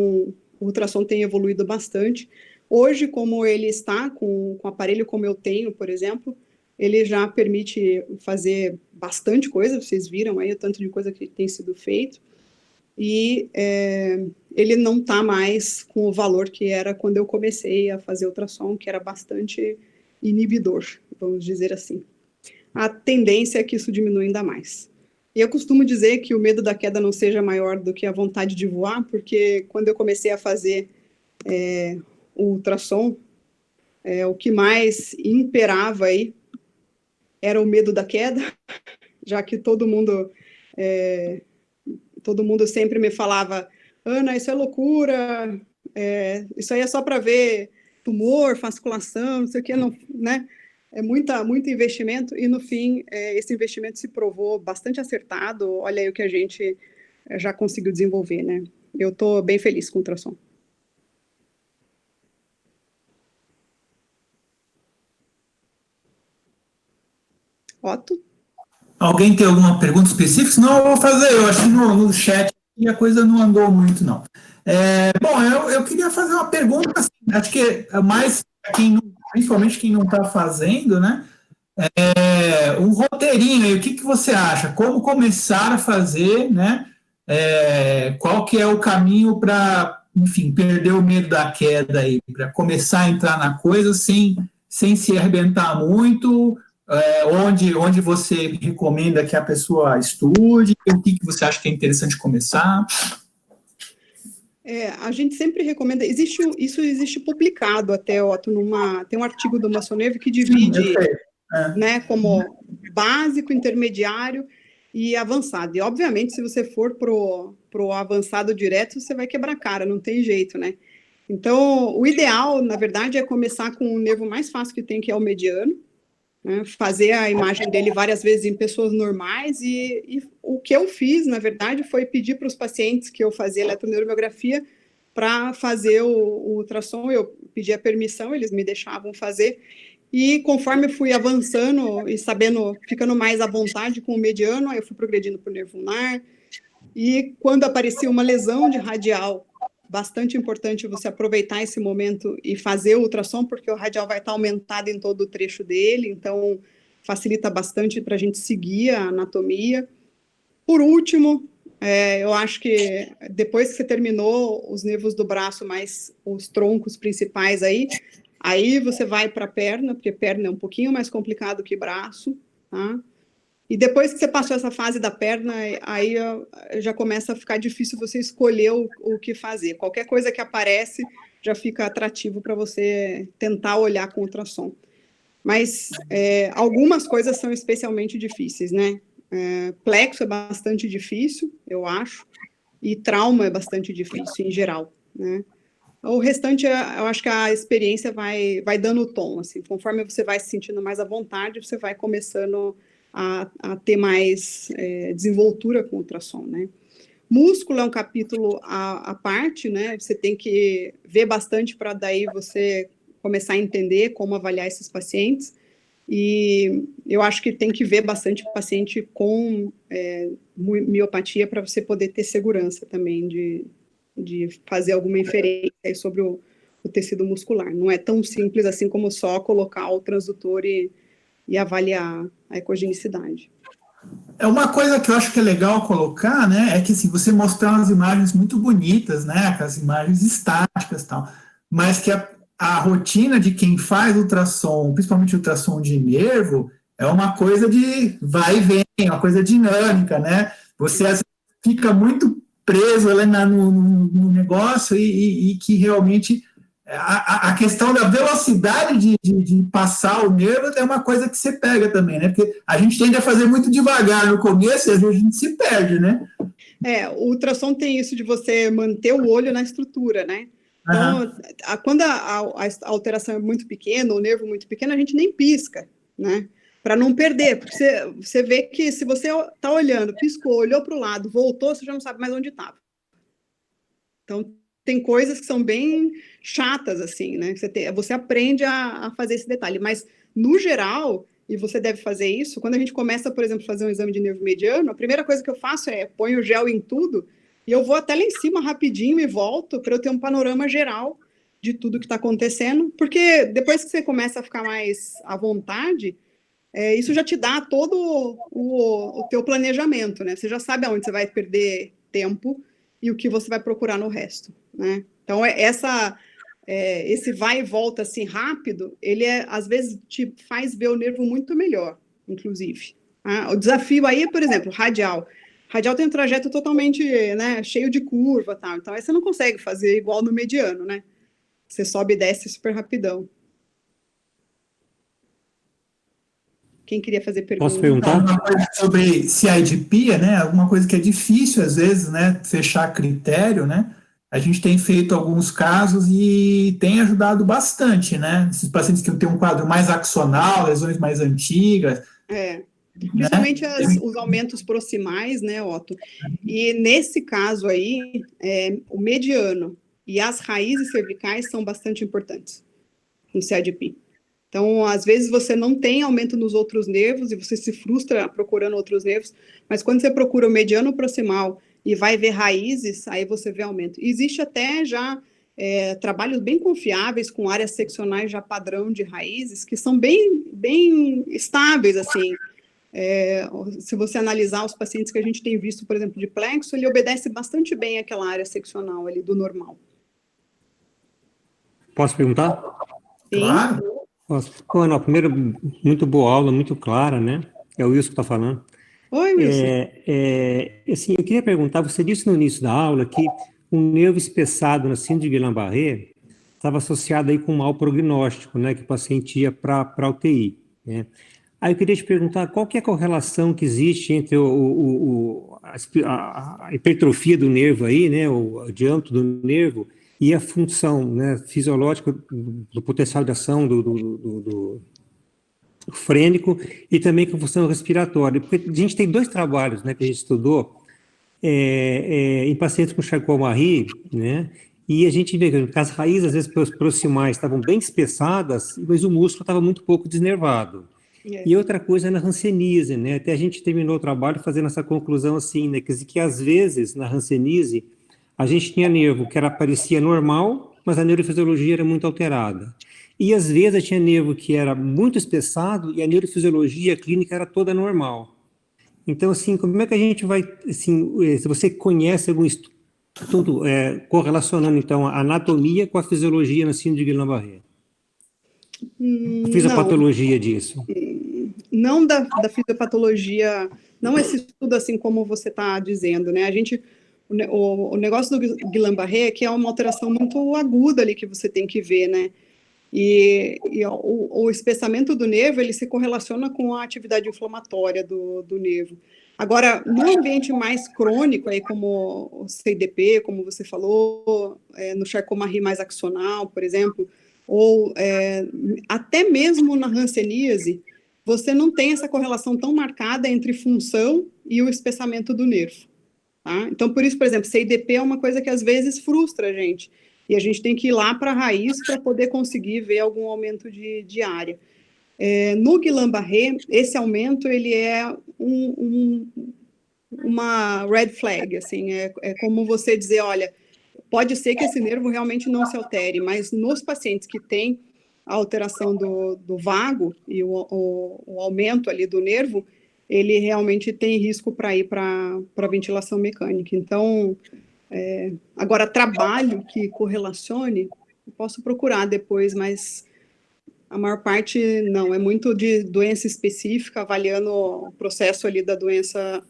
[SPEAKER 3] o ultrassom tem evoluído bastante. Hoje, como ele está com o aparelho como eu tenho, por exemplo, ele já permite fazer bastante coisa, vocês viram aí o tanto de coisa que tem sido feito, e ele não está mais com o valor que era quando eu comecei a fazer ultrassom, que era bastante inibidor, vamos dizer assim. A tendência é que isso diminua ainda mais. E eu costumo dizer que o medo da queda não seja maior do que a vontade de voar, porque quando eu comecei a fazer o ultrassom, o que mais imperava aí era o medo da queda, já que todo mundo sempre me falava, Ana, isso é loucura, isso aí é só para ver tumor, fasciculação, não sei o que, não, né? É muito investimento, e no fim, esse investimento se provou bastante acertado. Olha aí o que a gente já conseguiu desenvolver, né? Eu estou bem feliz com o ultrassom. Otto?
[SPEAKER 2] Alguém tem alguma pergunta específica? Senão eu vou fazer. Eu acho que no chat a coisa não andou muito, não. Bom, eu queria fazer uma pergunta, assim, acho que é mais principalmente quem não está fazendo, né? Um roteirinho aí, o que você acha? Como começar a fazer, né? Qual que é o caminho para, enfim, perder o medo da queda aí, para começar a entrar na coisa sem se arrebentar muito, onde você recomenda que a pessoa estude, o que você acha que é interessante começar?
[SPEAKER 3] A gente sempre recomenda, isso existe publicado até, Otto, tem um artigo do Maçonevo que divide, né, como básico, intermediário e avançado. E, obviamente, se você for pro avançado direto, você vai quebrar a cara, não tem jeito, né? Então, o ideal, na verdade, é começar com o nervo mais fácil que tem, que é o mediano, né? Fazer a imagem dele várias vezes em pessoas normais, e o que eu fiz, na verdade, foi pedir para os pacientes que eu fazia eletroneuromiografia para fazer o ultrassom. Eu pedi a permissão, eles me deixavam fazer, e conforme eu fui avançando e ficando mais à vontade com o mediano, aí eu fui progredindo para o nervo ulnar, e quando aparecia uma lesão de radial, bastante importante você aproveitar esse momento e fazer o ultrassom, porque o radial vai estar aumentado em todo o trecho dele, então facilita bastante para a gente seguir a anatomia. Por último, eu acho que depois que você terminou os nervos do braço, mais os troncos principais aí você vai para a perna, porque perna é um pouquinho mais complicado que braço, tá? E depois que você passou essa fase da perna, aí já começa a ficar difícil você escolher o que fazer. Qualquer coisa que aparece já fica atrativo para você tentar olhar com ultrassom. Mas algumas coisas são especialmente difíceis, né? Plexo é bastante difícil, eu acho, e trauma é bastante difícil, em geral, né? O restante, eu acho que a experiência vai dando o tom, assim, conforme você vai se sentindo mais à vontade, você vai começando a ter mais desenvoltura com o ultrassom, né? Músculo é um capítulo à parte, né? Você tem que ver bastante para daí você começar a entender como avaliar esses pacientes, e eu acho que tem que ver bastante paciente com miopatia para você poder ter segurança também de fazer alguma inferência sobre o tecido muscular. Não é tão simples assim como só colocar o transdutor e avaliar a ecogenicidade.
[SPEAKER 2] Uma coisa que eu acho que é legal colocar, né, é que assim, você mostrar umas imagens muito bonitas, né, aquelas imagens estáticas e tal, mas que a rotina de quem faz ultrassom, principalmente ultrassom de nervo, é uma coisa de vai e vem, uma coisa dinâmica, né? Você fica muito preso ali no negócio e que realmente a questão da velocidade de passar o nervo é uma coisa que você pega também, né? Porque a gente tende a fazer muito devagar no começo e às vezes a gente se perde, né?
[SPEAKER 3] O ultrassom tem isso de você manter o olho na estrutura, né? Então, quando a alteração é muito pequena, o nervo muito pequeno, a gente nem pisca, né? Para não perder, porque você vê que se você está olhando, piscou, olhou para o lado, voltou, você já não sabe mais onde estava. Então, tem coisas que são bem chatas, assim, né? Você aprende a fazer esse detalhe, mas, no geral, e você deve fazer isso, quando a gente começa, por exemplo, a fazer um exame de nervo mediano, a primeira coisa que eu faço é ponho o gel em tudo, e eu vou até lá em cima rapidinho e volto para eu ter um panorama geral de tudo que está acontecendo, porque depois que você começa a ficar mais à vontade, isso já te dá todo o teu planejamento, né? Você já sabe aonde você vai perder tempo e o que você vai procurar no resto, né? Então, esse vai e volta assim rápido, ele às vezes te faz ver o nervo muito melhor, inclusive. O desafio aí é, por exemplo, radial. Radial tem um trajeto totalmente, né, cheio de curva, tal. Então aí você não consegue fazer igual no mediano, né? Você sobe e desce super rapidão. Quem queria fazer pergunta?
[SPEAKER 6] Posso perguntar?
[SPEAKER 2] Uma coisa sobre CIDP, né? Alguma coisa que é difícil, às vezes, né? Fechar critério, né? A gente tem feito alguns casos e tem ajudado bastante, né? Esses pacientes que têm um quadro mais axonal, lesões mais antigas.
[SPEAKER 3] Principalmente os aumentos proximais, né, Otto? E nesse caso aí, o mediano e as raízes cervicais são bastante importantes no CIDP. Então, às vezes você não tem aumento nos outros nervos e você se frustra procurando outros nervos, mas quando você procura o mediano proximal e vai ver raízes, aí você vê aumento. Existe até já trabalhos bem confiáveis com áreas seccionais já padrão de raízes, que são bem estáveis, assim. Se você analisar os pacientes que a gente tem visto, por exemplo, de plexo, ele obedece bastante bem àquela área seccional ali do normal.
[SPEAKER 6] Posso perguntar?
[SPEAKER 3] Sim.
[SPEAKER 2] Claro.
[SPEAKER 6] Ana, primeiro, muito boa aula, muito clara, né? É o Wilson que está falando.
[SPEAKER 3] Oi, Wilson.
[SPEAKER 6] Assim, eu queria perguntar, você disse no início da aula que um nervo espessado na síndrome de Guillain-Barré estava associado aí com um mau prognóstico, né? Que o paciente ia para a UTI, né? Aí eu queria te perguntar qual que é a correlação que existe entre a hipertrofia do nervo aí, né? O diâmetro do nervo e a função, né, fisiológica do potencial de ação do frênico e também com a função respiratória. Porque a gente tem 2 trabalhos, né, que a gente estudou em pacientes com Charcot-Marie, né, e a gente vê que as raízes, às vezes, proximais estavam bem espessadas, mas o músculo estava muito pouco desnervado. E outra coisa na hanseníase, né, até a gente terminou o trabalho fazendo essa conclusão assim, né, que às vezes, na hanseníase, a gente tinha nervo que parecia normal, mas a neurofisiologia era muito alterada. E às vezes tinha nervo que era muito espessado e a neurofisiologia clínica era toda normal. Então, assim, como é que a gente vai, assim, se você conhece algum estudo correlacionando, então, a anatomia com a fisiologia na síndrome de Guillain-Barré? A fisiopatologia disso?
[SPEAKER 3] Não da fisiopatologia, não esse estudo assim como você está dizendo, né? O negócio do Guillain-Barré é que é uma alteração muito aguda ali que você tem que ver, né? E o espessamento do nervo, ele se correlaciona com a atividade inflamatória do nervo. Agora, no ambiente mais crônico, aí, como o CIDP, como você falou, no Charcot-Marie mais axonal, por exemplo, ou até mesmo na hanseníase, você não tem essa correlação tão marcada entre função e o espessamento do nervo. Tá? Então, por isso, por exemplo, CIDP é uma coisa que às vezes frustra a gente, e a gente tem que ir lá para a raiz para poder conseguir ver algum aumento de área. No Guillain-Barré, esse aumento, ele é uma red flag, assim, é como você dizer, olha, pode ser que esse nervo realmente não se altere, mas nos pacientes que têm a alteração do vago e o aumento ali do nervo, ele realmente tem risco para ir para ventilação mecânica. Então, agora, trabalho que correlacione, eu posso procurar depois, mas a maior parte não, é muito de doença específica, avaliando o processo ali da doença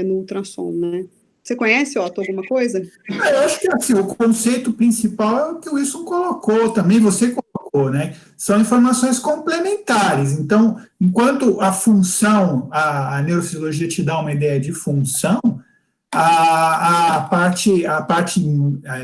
[SPEAKER 3] no ultrassom, né? Você conhece, Otto, alguma coisa?
[SPEAKER 2] Eu acho que assim, o conceito principal é o que o Wilson colocou, também você colocou, né? São informações complementares. Então, enquanto a função, a neurofisiologia te dá uma ideia de função, a parte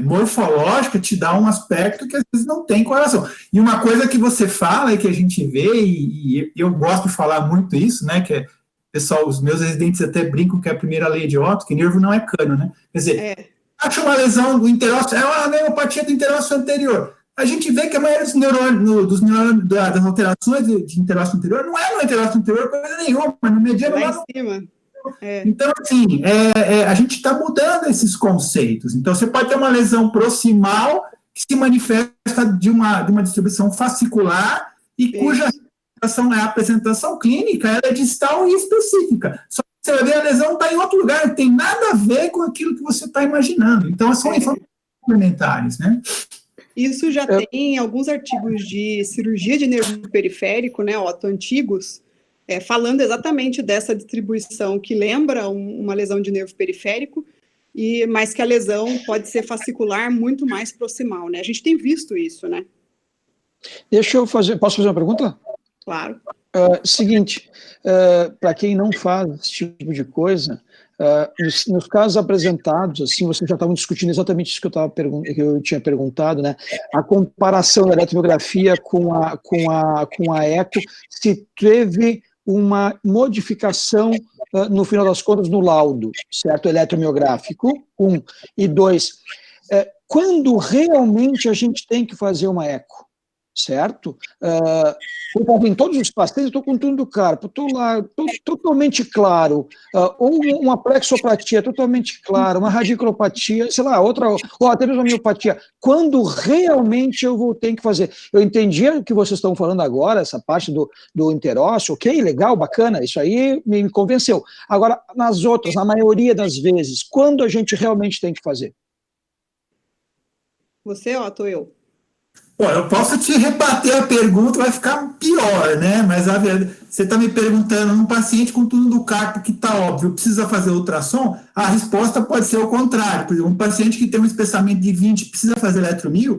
[SPEAKER 2] morfológica te dá um aspecto que às vezes não tem correlação. E uma coisa que você fala e que a gente vê, e eu gosto de falar muito isso, né? Que é, pessoal, os meus residentes até brincam que é a primeira lei de Otto, que nervo não é cano, né? Quer dizer, acha uma lesão do interósseo, é uma neuropatia do interósseo anterior. a gente vê que a maioria dos neurônios das alterações de interócito anterior não é no interócito anterior coisa nenhuma, no mediano
[SPEAKER 3] Lá
[SPEAKER 2] lá
[SPEAKER 3] em cima.
[SPEAKER 2] Então, assim, a gente está mudando esses conceitos. Então, você pode ter uma lesão proximal que se manifesta de uma distribuição fascicular e cuja apresentação clínica ela é distal e específica. Só que você vai ver, a lesão está em outro lugar, não tem nada a ver com aquilo que você está imaginando. Então, são informações complementares, né?
[SPEAKER 3] Isso já tem alguns artigos de cirurgia de nervo periférico, né, Otto, antigos, falando exatamente dessa distribuição que lembra uma lesão de nervo periférico, mas que a lesão pode ser fascicular muito mais proximal, né? A gente tem visto isso, né?
[SPEAKER 1] Posso fazer uma pergunta?
[SPEAKER 3] Claro.
[SPEAKER 1] Seguinte, para quem não faz esse tipo de coisa, nos casos apresentados, assim, vocês já estavam discutindo exatamente isso que eu tinha perguntado, né? A comparação da eletromiografia com a eco, se teve uma modificação, no final das contas, no laudo, certo? Eletromiográfico, 1. E 2, quando realmente a gente tem que fazer uma eco, certo? Em todos os pacientes, eu estou com tudo do carpo, estou lá, totalmente claro, ou uma plexopatia totalmente clara, uma radiculopatia, sei lá, outra, ou até mesmo uma miopatia, quando realmente eu vou ter que fazer. Eu entendi o que vocês estão falando agora, essa parte do interósseo, ok, legal, bacana, isso aí me convenceu. Agora, nas outras, na maioria das vezes, quando a gente realmente tem que fazer?
[SPEAKER 3] Você, Otto, eu?
[SPEAKER 2] Bom, eu posso te rebater a pergunta, vai ficar pior, né? Mas a verdade, você está me perguntando, um paciente com túnel do carpo que está óbvio, precisa fazer ultrassom? A resposta pode ser o contrário. Por exemplo, um paciente que tem um espessamento de 20 precisa fazer eletromio,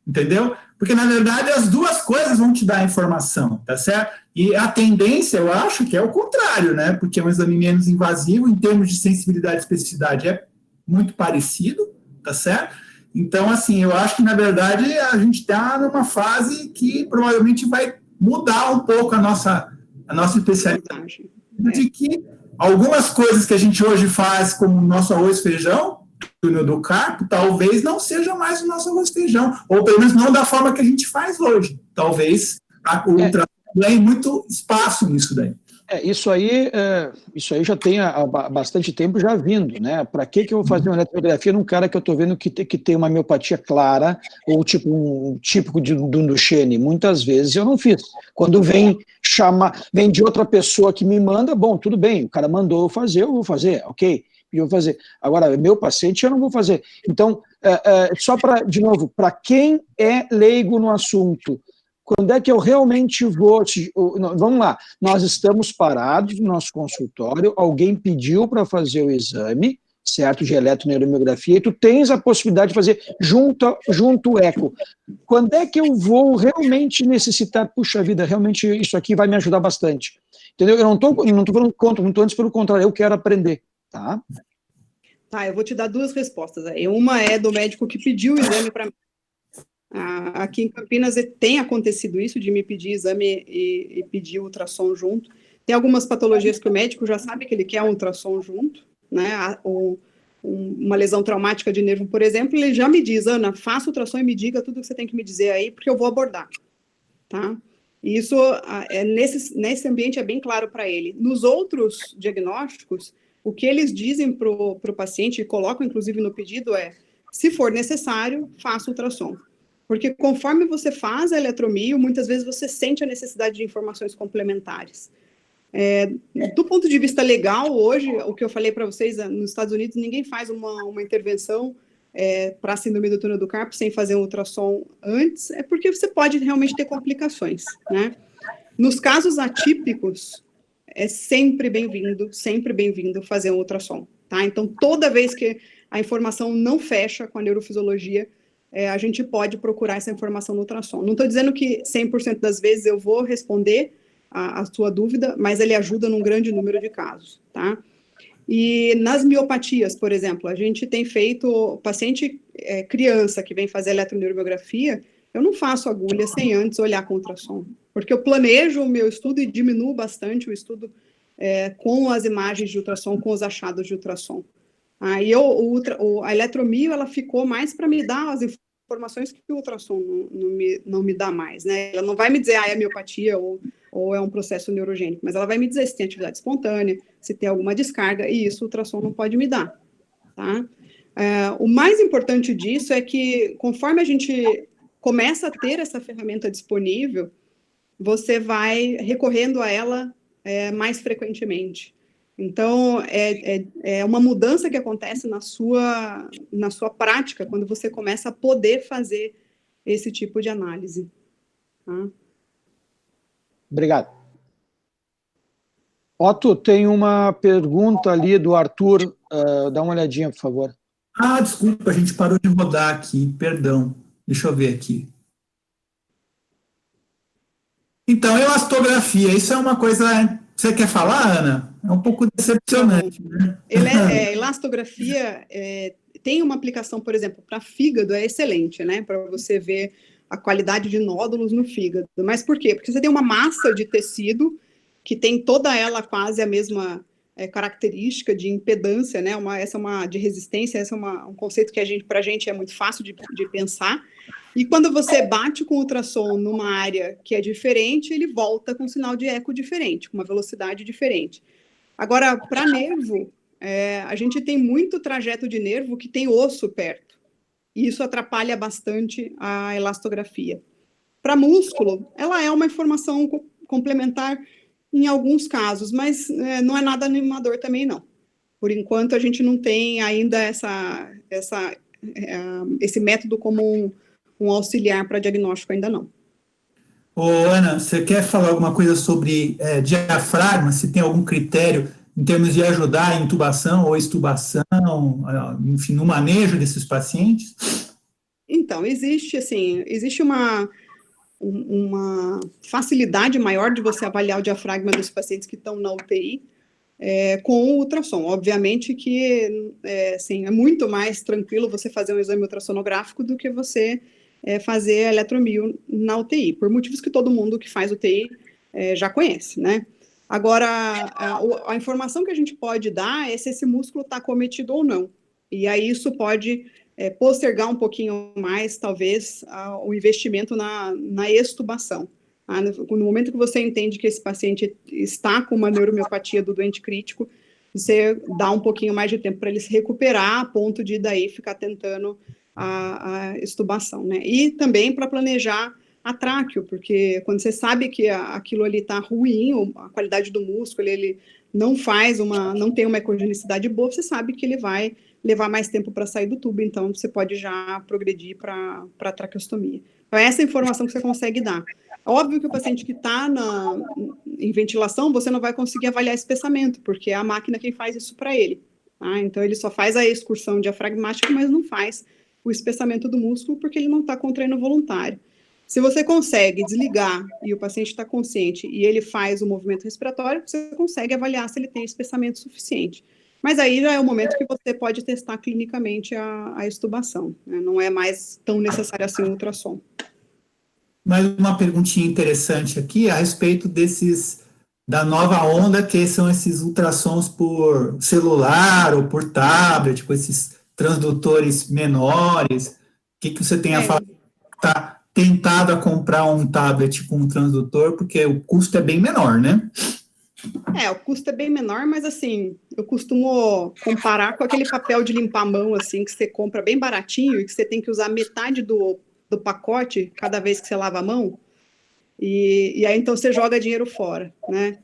[SPEAKER 2] entendeu? Porque, na verdade, as duas coisas vão te dar informação, tá certo? E a tendência, eu acho, que é o contrário, né? Porque é um exame menos invasivo, em termos de sensibilidade e especificidade é muito parecido, tá certo? Então, assim, eu acho que, na verdade, a gente está numa fase que provavelmente vai mudar um pouco a nossa especialidade. De que algumas coisas que a gente hoje faz, como o nosso arroz e feijão, túnel do carpo, talvez não seja mais o nosso arroz e feijão, ou pelo menos não da forma que a gente faz hoje. Talvez o ultrassom ganhe muito espaço nisso daí.
[SPEAKER 1] Isso aí já tem há bastante tempo já vindo, né? Para que eu vou fazer uma eletromiografia num cara que eu estou vendo que tem uma miopatia clara, ou tipo um típico de Duchenne? Muitas vezes eu não fiz. Quando vem de outra pessoa que me manda, bom, tudo bem, o cara mandou eu vou fazer, ok, eu vou fazer. Agora, meu paciente eu não vou fazer. Então, só de novo, para quem é leigo no assunto, quando é que eu realmente vou... Vamos lá, nós estamos parados no nosso consultório, alguém pediu para fazer o exame, certo, de eletroneuromiografia, e tu tens a possibilidade de fazer junto o eco. Quando é que eu vou realmente necessitar, puxa vida, realmente isso aqui vai me ajudar bastante? Entendeu? Eu não estou falando contra, muito antes, pelo contrário, eu quero aprender, tá?
[SPEAKER 3] Tá, eu vou te dar duas respostas aí. Uma é do médico que pediu o exame para mim. Aqui em Campinas tem acontecido isso, de me pedir exame e pedir ultrassom junto. Tem algumas patologias que o médico já sabe que ele quer um ultrassom junto, né? Uma lesão traumática de nervo, por exemplo, ele já me diz, Ana, faça ultrassom e me diga tudo que você tem que me dizer aí, porque eu vou abordar, tá? E isso, nesse ambiente, é bem claro para ele. Nos outros diagnósticos, o que eles dizem para o paciente, e colocam inclusive no pedido, se for necessário, faça ultrassom. Porque conforme você faz a eletromio, muitas vezes você sente a necessidade de informações complementares. Do ponto de vista legal, hoje, o que eu falei para vocês, nos Estados Unidos, ninguém faz uma intervenção para a síndrome do túnel do carpo sem fazer um ultrassom antes, porque você pode realmente ter complicações, né? Nos casos atípicos, é sempre bem-vindo fazer um ultrassom, tá? Então, toda vez que a informação não fecha com a neurofisiologia, a gente pode procurar essa informação no ultrassom. Não estou dizendo que 100% das vezes eu vou responder a sua dúvida, mas ele ajuda num grande número de casos, tá? E nas miopatias, por exemplo, a gente tem feito, paciente criança que vem fazer eletroneuromiografia, eu não faço agulha sem antes olhar com ultrassom, porque eu planejo o meu estudo e diminuo bastante o estudo com as imagens de ultrassom, com os achados de ultrassom. Aí a eletromio, ela ficou mais para me dar as informações informações que o ultrassom não me dá mais, né? Ela não vai me dizer, é miopatia ou é um processo neurogênico, mas ela vai me dizer se tem atividade espontânea, se tem alguma descarga, e isso o ultrassom não pode me dar, tá? O mais importante disso é que, conforme a gente começa a ter essa ferramenta disponível, você vai recorrendo a ela mais frequentemente. Então, é uma mudança que acontece na sua prática, quando você começa a poder fazer esse tipo de análise. Tá?
[SPEAKER 1] Obrigado. Otto, tem uma pergunta ali do Arthur. Dá uma olhadinha, por favor.
[SPEAKER 2] Desculpa, a gente parou de rodar aqui, perdão. Deixa eu ver aqui. Então, elastografia, isso é uma coisa... Você quer falar, Ana? É um pouco decepcionante, né?
[SPEAKER 3] Elastografia tem uma aplicação, por exemplo, para fígado, é excelente, né? Para você ver a qualidade de nódulos no fígado. Mas por quê? Porque você tem uma massa de tecido que tem toda ela quase a mesma característica de impedância, né? Essa é uma de resistência, esse é um conceito que para a gente é muito fácil de pensar. E quando você bate com o ultrassom numa área que é diferente, ele volta com um sinal de eco diferente, com uma velocidade diferente. Agora, para nervo, a gente tem muito trajeto de nervo que tem osso perto. E isso atrapalha bastante a elastografia. Para músculo, ela é uma informação complementar em alguns casos, mas não é nada animador também, não. Por enquanto, a gente não tem ainda esse método como um auxiliar para diagnóstico, ainda não.
[SPEAKER 2] Ana, você quer falar alguma coisa sobre diafragma? Se tem algum critério em termos de ajudar a intubação ou extubação, enfim, no manejo desses pacientes?
[SPEAKER 3] Então, existe uma facilidade maior de você avaliar o diafragma dos pacientes que estão na UTI com o ultrassom. Obviamente que é muito mais tranquilo você fazer um exame ultrassonográfico do que você fazer a eletromio na UTI, por motivos que todo mundo que faz UTI já conhece, né? Agora, a informação que a gente pode dar é se esse músculo está acometido ou não. E aí isso pode postergar um pouquinho mais, talvez, o investimento na extubação. No momento que você entende que esse paciente está com uma neuromiopatia do doente crítico, você dá um pouquinho mais de tempo para ele se recuperar, a ponto de daí ficar tentando a extubação, né? E também para planejar a tráqueo, porque quando você sabe que aquilo ali está ruim, a qualidade do músculo, ele não tem uma ecogenicidade boa, você sabe que ele vai levar mais tempo para sair do tubo, então você pode já progredir para a traqueostomia. Então, essa é a informação que você consegue dar. Óbvio que o paciente que está em ventilação, você não vai conseguir avaliar espessamento, porque é a máquina quem faz isso para ele. Tá? Então, ele só faz a excursão diafragmática, mas não faz o espessamento do músculo, porque ele não está contraindo voluntário. Se você consegue desligar e o paciente está consciente e ele faz o movimento respiratório, você consegue avaliar se ele tem espessamento suficiente. Mas aí já é o momento que você pode testar clinicamente a extubação, né? Não é mais tão necessário assim o ultrassom.
[SPEAKER 2] Mais uma perguntinha interessante aqui a respeito da nova onda, que são esses ultrassons por celular ou por tablet, com esses transdutores menores. O que você tem a falar? Está tentado a comprar um tablet com um transdutor, porque o custo é bem menor, né?
[SPEAKER 3] O custo é bem menor, mas assim, eu costumo comparar com aquele papel de limpar a mão, assim, que você compra bem baratinho e que você tem que usar metade do pacote cada vez que você lava a mão, e aí então você joga dinheiro fora, né?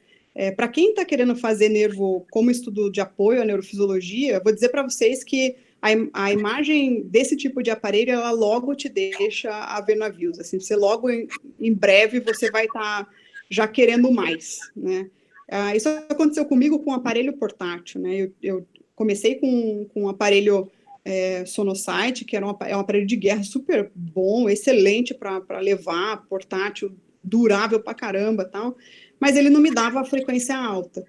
[SPEAKER 3] Para quem está querendo fazer nervo como estudo de apoio à neurofisiologia, vou dizer para vocês que a imagem desse tipo de aparelho, ela logo te deixa a ver navios, assim, você logo em breve você vai estar já querendo mais, né? Isso aconteceu comigo com um aparelho portátil, né? Eu comecei com um aparelho Sonosite, que é um aparelho de guerra super bom, excelente para levar, portátil, durável pra caramba, tal, mas ele não me dava a frequência alta,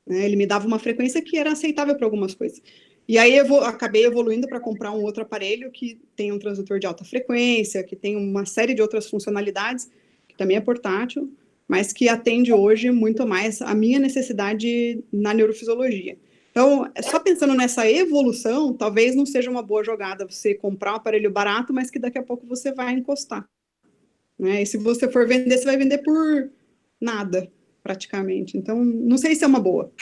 [SPEAKER 3] né? Ele me dava uma frequência que era aceitável para algumas coisas. E aí eu acabei evoluindo para comprar um outro aparelho que tem um transdutor de alta frequência, que tem uma série de outras funcionalidades, que também é portátil, mas que atende hoje muito mais a minha necessidade na neurofisiologia. Então, só pensando nessa evolução, talvez não seja uma boa jogada você comprar um aparelho barato, mas que daqui a pouco você vai encostar, né? E se você for vender, você vai vender por nada, praticamente. Então, não sei se é uma boa.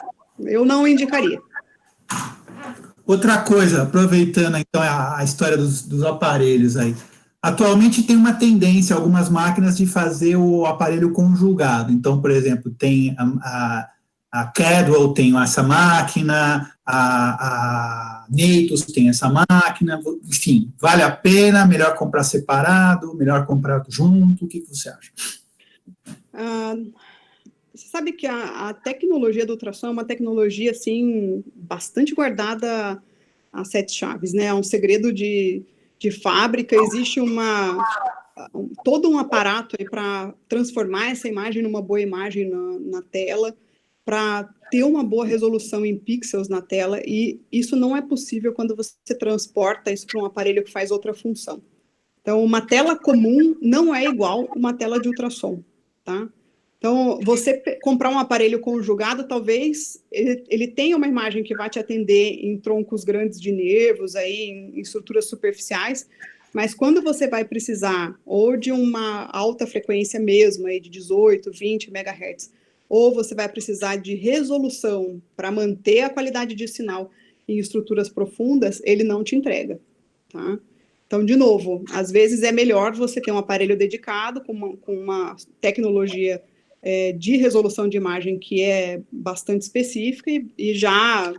[SPEAKER 3] Eu não indicaria.
[SPEAKER 2] Outra coisa, aproveitando então a história dos aparelhos aí. Atualmente tem uma tendência, algumas máquinas, de fazer o aparelho conjugado. Então, por exemplo, tem a Cadwell tem essa máquina, a Natus tem essa máquina, enfim, vale a pena, melhor comprar separado, melhor comprar junto, o que você acha?
[SPEAKER 3] Você sabe que a tecnologia do ultrassom é uma tecnologia, assim, bastante guardada a sete chaves, né? É um segredo de fábrica, existe todo um aparato aí para transformar essa imagem numa boa imagem na tela, para ter uma boa resolução em pixels na tela, e isso não é possível quando você transporta isso para um aparelho que faz outra função. Então, uma tela comum não é igual uma tela de ultrassom, tá? Então, você comprar um aparelho conjugado, talvez ele tenha uma imagem que vai te atender em troncos grandes de nervos, aí, em estruturas superficiais, mas quando você vai precisar ou de uma alta frequência mesmo, aí de 18, 20 MHz, ou você vai precisar de resolução para manter a qualidade de sinal em estruturas profundas, ele não te entrega, tá? Então, de novo, às vezes é melhor você ter um aparelho dedicado com uma tecnologia de resolução de imagem que é bastante específica e já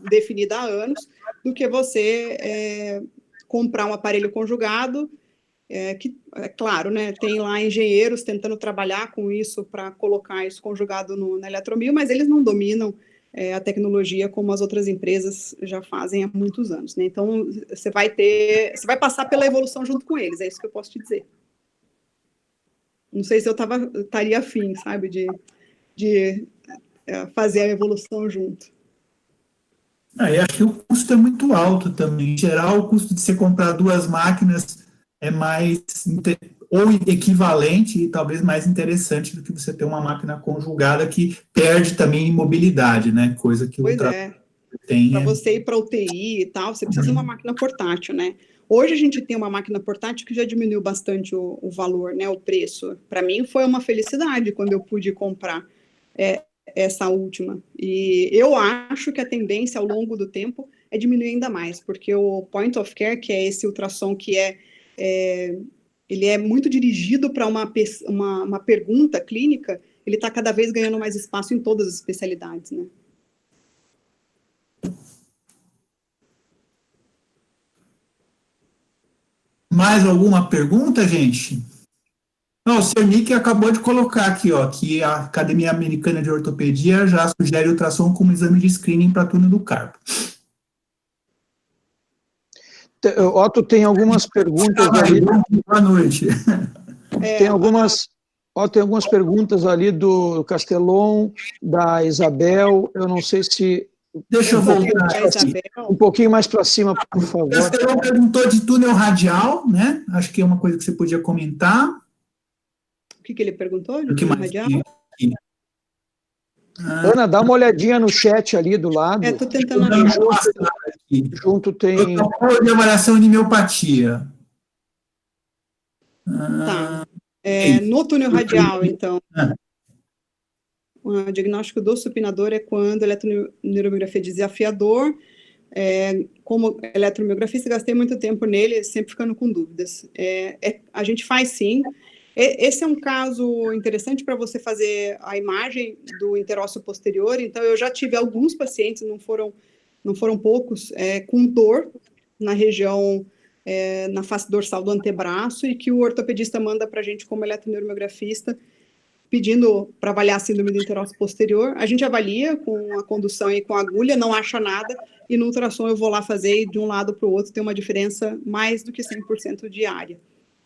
[SPEAKER 3] definida há anos, do que você comprar um aparelho conjugado, que, é claro, né, tem lá engenheiros tentando trabalhar com isso para colocar isso conjugado na eletromil, mas eles não dominam a tecnologia como as outras empresas já fazem há muitos anos, né? Então, você vai passar pela evolução junto com eles, é isso que eu posso te dizer. Não sei se eu estaria afim, sabe, de fazer a evolução junto.
[SPEAKER 2] Eu acho que o custo é muito alto também. Em geral, o custo de você comprar duas máquinas é mais ou equivalente e talvez mais interessante do que você ter uma máquina conjugada que perde também em mobilidade, né? Coisa que o ultrassom tem.
[SPEAKER 3] Para você ir para UTI e tal, você precisa de uma máquina portátil, né? Hoje a gente tem uma máquina portátil que já diminuiu bastante o valor, né? O preço. Para mim foi uma felicidade quando eu pude comprar essa última. E eu acho que a tendência ao longo do tempo é diminuir ainda mais, porque o point of care, que é esse ultrassom que ele é muito dirigido para uma pergunta clínica, ele está cada vez ganhando mais espaço em todas as especialidades, né?
[SPEAKER 2] Mais alguma pergunta, gente? Não, o Sr. Nick acabou de colocar aqui, ó, que a Academia Americana de Ortopedia já sugere ultrassom como exame de screening para túnel do carpo.
[SPEAKER 1] Otto, tem algumas perguntas ali.
[SPEAKER 2] Boa noite.
[SPEAKER 1] Tem algumas perguntas ali do Castelon, da Isabel. Eu não sei se.
[SPEAKER 2] Deixa eu voltar.
[SPEAKER 1] Um pouquinho mais para cima, por favor.
[SPEAKER 2] O Castelon perguntou de túnel radial, né? Acho que é uma coisa que você podia comentar.
[SPEAKER 3] O que ele perguntou?
[SPEAKER 2] O que mais?
[SPEAKER 3] Radial?
[SPEAKER 1] Ana, dá uma olhadinha no chat ali do lado.
[SPEAKER 3] Estou tentando achar.
[SPEAKER 1] Junto tem.
[SPEAKER 2] Protocolo de avaliação de miopatia.
[SPEAKER 3] Tá. No túnel radial, então. O diagnóstico do supinador é quando a eletroneuromiografia é desafiador. Como eletromiografista, gastei muito tempo nele, sempre ficando com dúvidas. A gente faz sim. Esse é um caso interessante para você fazer a imagem do interósseo posterior. Então, eu já tive alguns pacientes, não foram poucos, com dor na região, na face dorsal do antebraço, e que o ortopedista manda para a gente como eletroneuromiografista, pedindo para avaliar a síndrome do interósseo posterior. A gente avalia com a condução e com a agulha, não acha nada, e no ultrassom eu vou lá fazer, e de um lado para o outro tem uma diferença mais do que 100% de área.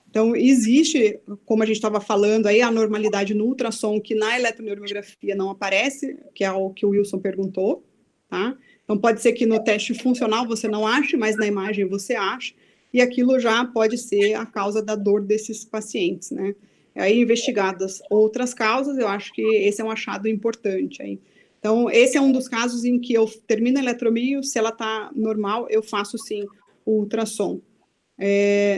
[SPEAKER 3] Então, existe, como a gente estava falando, aí, a normalidade no ultrassom, que na eletroneuromiografia não aparece, que é o que o Wilson perguntou, tá? Então, pode ser que no teste funcional você não ache, mas na imagem você acha, e aquilo já pode ser a causa da dor desses pacientes, né? Aí, investigadas outras causas, eu acho que esse é um achado importante aí. Então, esse é um dos casos em que eu termino a eletromio, se ela está normal, eu faço, sim, o ultrassom.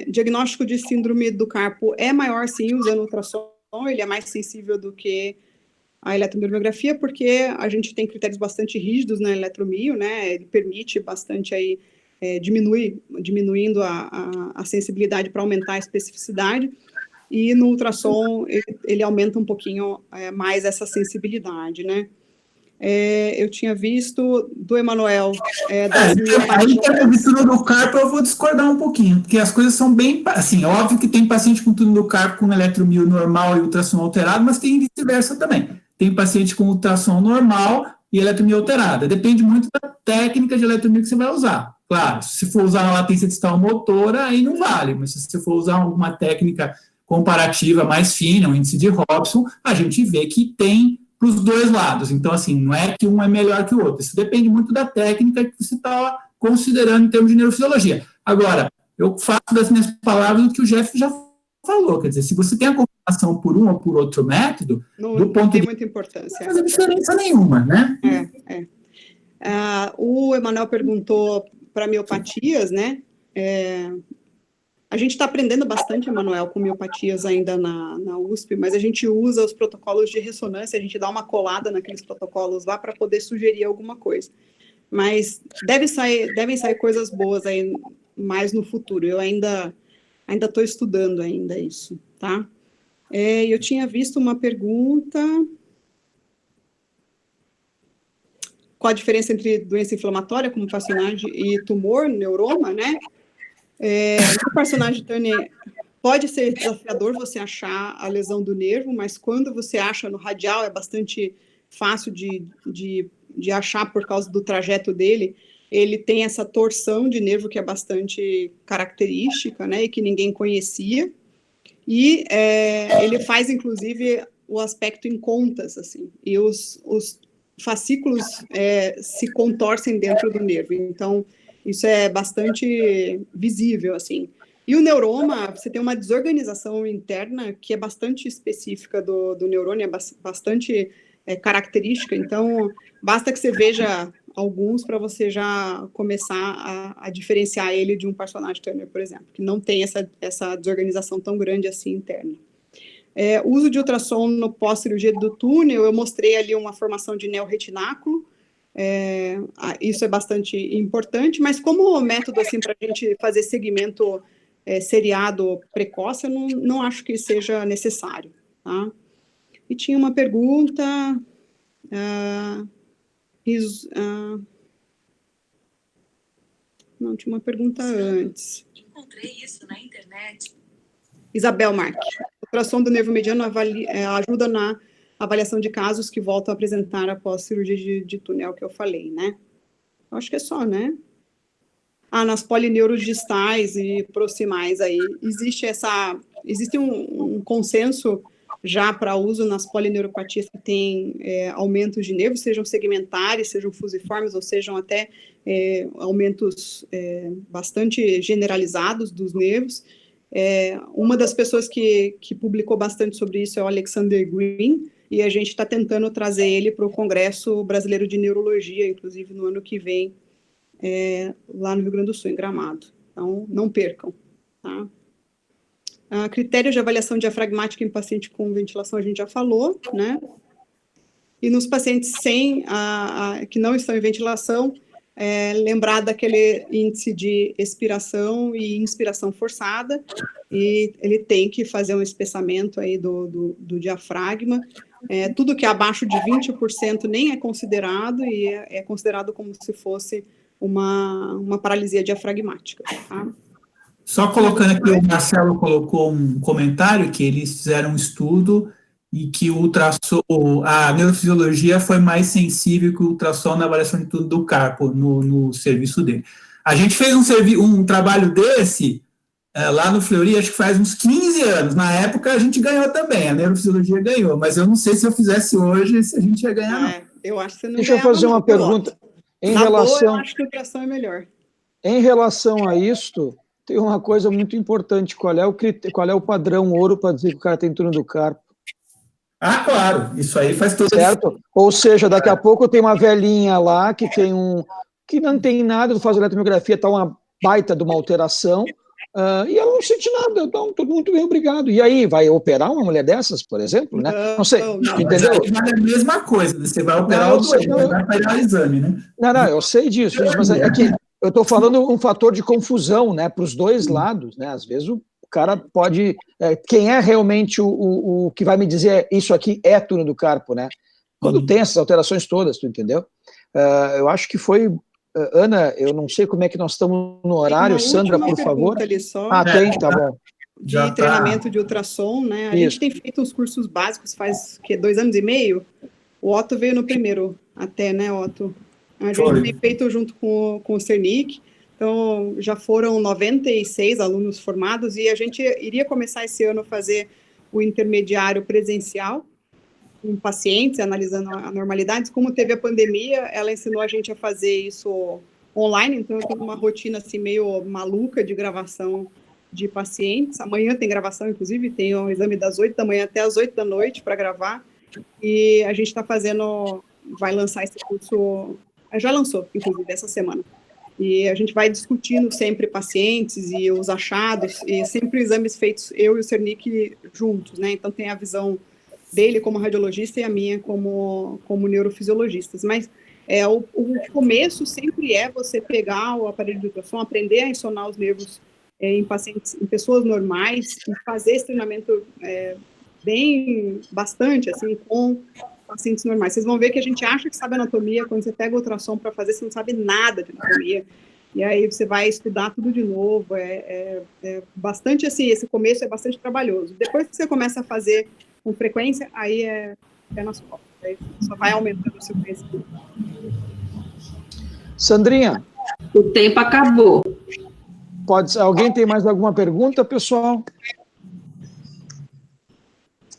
[SPEAKER 3] Diagnóstico de síndrome do carpo é maior, sim, usando ultrassom, ele é mais sensível do que a eletromiografia, porque a gente tem critérios bastante rígidos na eletromio, né, ele permite bastante aí, diminuindo a sensibilidade para aumentar a especificidade, e no ultrassom ele aumenta um pouquinho mais essa sensibilidade, né. Eu tinha visto do Emanuel das
[SPEAKER 2] Aí,
[SPEAKER 3] miopatias.
[SPEAKER 2] túnel do carpo, eu vou discordar um pouquinho, porque as coisas são bem, assim, óbvio que tem paciente com túnel do carpo com eletromio normal e ultrassom alterado, mas tem vice-versa também. Tem paciente com ultrassom normal e eletromio alterada. Depende muito da técnica de eletromio que você vai usar. Claro, se for usar uma latência distal motora, aí não vale, mas se você for usar uma técnica comparativa mais fina, um índice de Robson, a gente vê que tem para os dois lados. Então, assim, não é que um é melhor que o outro. Isso depende muito da técnica que você está considerando em termos de neurofisiologia. Agora, eu faço das minhas palavras o que o Jeff já falou. Quer dizer, se você tem a confirmação por um ou por outro método, do ponto
[SPEAKER 3] tem
[SPEAKER 2] de
[SPEAKER 3] muita importância.
[SPEAKER 2] Não faz diferença nenhuma, né?
[SPEAKER 3] O Emanuel perguntou para miopatias, né? A gente está aprendendo bastante, Emanuel, com miopatias ainda na USP, mas a gente usa os protocolos de ressonância, a gente dá uma colada naqueles protocolos lá para poder sugerir alguma coisa. Mas devem sair coisas boas aí mais no futuro. Eu ainda estou estudando ainda isso, tá? Eu tinha visto uma pergunta. Qual a diferença entre doença inflamatória, como fascinagem, e tumor, neuroma, né? No Fascinagem Turner, pode ser desafiador você achar a lesão do nervo, mas quando você acha no radial, é bastante fácil de achar por causa do trajeto dele. Ele tem essa torção de nervo que é bastante característica, né, e que ninguém conhecia. E ele faz, inclusive, o aspecto em contas, assim, e os fascículos se contorcem dentro do nervo. Então, isso é bastante visível, assim. E o neuroma, você tem uma desorganização interna que é bastante específica do neurônio, é bastante característica. Então, basta que você veja alguns para você já começar a diferenciar ele de um personagem Turner, por exemplo, que não tem essa desorganização tão grande assim interna. O uso de ultrassom no pós-cirurgia do túnel, eu mostrei ali uma formação de neorretináculo, isso é bastante importante, mas como método assim, para a gente fazer segmento seriado precoce, eu não acho que seja necessário. Tá? E tinha uma pergunta... não, tinha uma pergunta antes.
[SPEAKER 7] Encontrei isso na internet.
[SPEAKER 3] Isabel Marque. Ultrassom do nervo mediano ajuda na avaliação de casos que voltam a apresentar após cirurgia de túnel, que eu falei, né? Acho que é só, né? Nas polineurodistais e proximais aí, existe um consenso já para uso nas polineuropatias que têm aumentos de nervos, sejam segmentares, sejam fusiformes, ou sejam até aumentos bastante generalizados dos nervos. Uma das pessoas que publicou bastante sobre isso é o Alexander Green, e a gente está tentando trazer ele para o Congresso Brasileiro de Neurologia, inclusive no ano que vem, lá no Rio Grande do Sul, em Gramado. Então, não percam. Tá? Critérios de avaliação diafragmática em paciente com ventilação, a gente já falou, né? E nos pacientes que não estão em ventilação, lembrar daquele índice de expiração e inspiração forçada, e ele tem que fazer um espessamento aí do diafragma. Tudo que é abaixo de 20% nem é considerado, e é considerado como se fosse uma paralisia diafragmática. Tá?
[SPEAKER 2] Só colocando aqui, o Marcelo colocou um comentário que eles fizeram um estudo e que a neurofisiologia foi mais sensível que o ultrassom na avaliação de tudo do carpo no serviço dele. A gente fez um trabalho desse lá no Fleury, acho que faz uns 15 anos. Na época a gente ganhou também, a neurofisiologia ganhou, mas eu não sei se eu fizesse hoje se a gente ia ganhar, não.
[SPEAKER 3] Eu acho que você não
[SPEAKER 1] Deixa eu fazer uma pergunta em relação...
[SPEAKER 3] eu acho que o ultrassom é melhor.
[SPEAKER 1] Em relação a isto, tem uma coisa muito importante. Qual é o padrão ouro para dizer que o cara tem túnel do carpo?
[SPEAKER 2] Ah, claro, isso aí faz toda a
[SPEAKER 1] certo? Ou seja, daqui a pouco tem uma velhinha lá que tem que não tem nada, faz eletromiografia, está uma baita de uma alteração, e ela não sente nada, então, tudo muito bem, obrigado. E aí, vai operar uma mulher dessas, por exemplo, né? Não sei,
[SPEAKER 3] Não.
[SPEAKER 2] Mas
[SPEAKER 1] entendeu?
[SPEAKER 2] aí vale a mesma coisa, você vai operar
[SPEAKER 1] Não, eu
[SPEAKER 2] o
[SPEAKER 1] sei,
[SPEAKER 2] doente, você vai pegar o exame, né?
[SPEAKER 1] não, eu sei disso, mas é que eu estou falando um fator de confusão, né, para os dois lados, né? Às vezes o cara pode, quem é realmente o que vai me dizer isso aqui é túnel do carpo, né? Quando tem essas alterações todas, tu entendeu? Eu acho que foi, Ana, eu não sei como é que nós estamos no
[SPEAKER 3] Tem
[SPEAKER 1] horário,
[SPEAKER 3] uma
[SPEAKER 1] Sandra,
[SPEAKER 3] última
[SPEAKER 1] por favor.
[SPEAKER 3] pergunta ali só,
[SPEAKER 1] Ah, tem, tá bom.
[SPEAKER 2] Já
[SPEAKER 3] de
[SPEAKER 2] tá.
[SPEAKER 3] treinamento de ultrassom, né? A
[SPEAKER 1] Isso.
[SPEAKER 3] gente tem feito uns cursos básicos faz, 2 anos e meio? O Otto veio no primeiro até, né, Otto? A gente
[SPEAKER 2] Foi.
[SPEAKER 3] tem feito junto com o Cernic, então já foram 96 alunos formados e a gente iria começar esse ano a fazer o intermediário presencial, com pacientes, analisando a normalidade. Como teve a pandemia, ela ensinou a gente a fazer isso online, então eu tenho uma rotina assim meio maluca de gravação de pacientes. Amanhã tem gravação, inclusive, tem um exame das 8 da manhã até as 8 da noite para gravar, e a gente está fazendo, vai lançar esse curso, já lançou, inclusive, essa semana. E a gente vai discutindo sempre pacientes e os achados, e sempre exames feitos eu e o Cernic juntos, né? Então tem a visão dele como radiologista e a minha como neurofisiologistas. Mas o começo sempre é você pegar o aparelho de ultrassom, aprender a ensonar os nervos em pacientes, em pessoas normais, e fazer esse treinamento bastante, assim, com pacientes normais. Vocês vão ver que a gente acha que sabe anatomia, quando você pega o ultrassom para fazer, você não sabe nada de anatomia, e aí você vai estudar tudo de novo, bastante, assim, esse começo é bastante trabalhoso. Depois que você começa a fazer com frequência, aí é nas costas, aí só vai aumentando o seu conhecimento.
[SPEAKER 1] Sandrinha,
[SPEAKER 8] O tempo acabou.
[SPEAKER 1] alguém tem mais alguma pergunta, pessoal?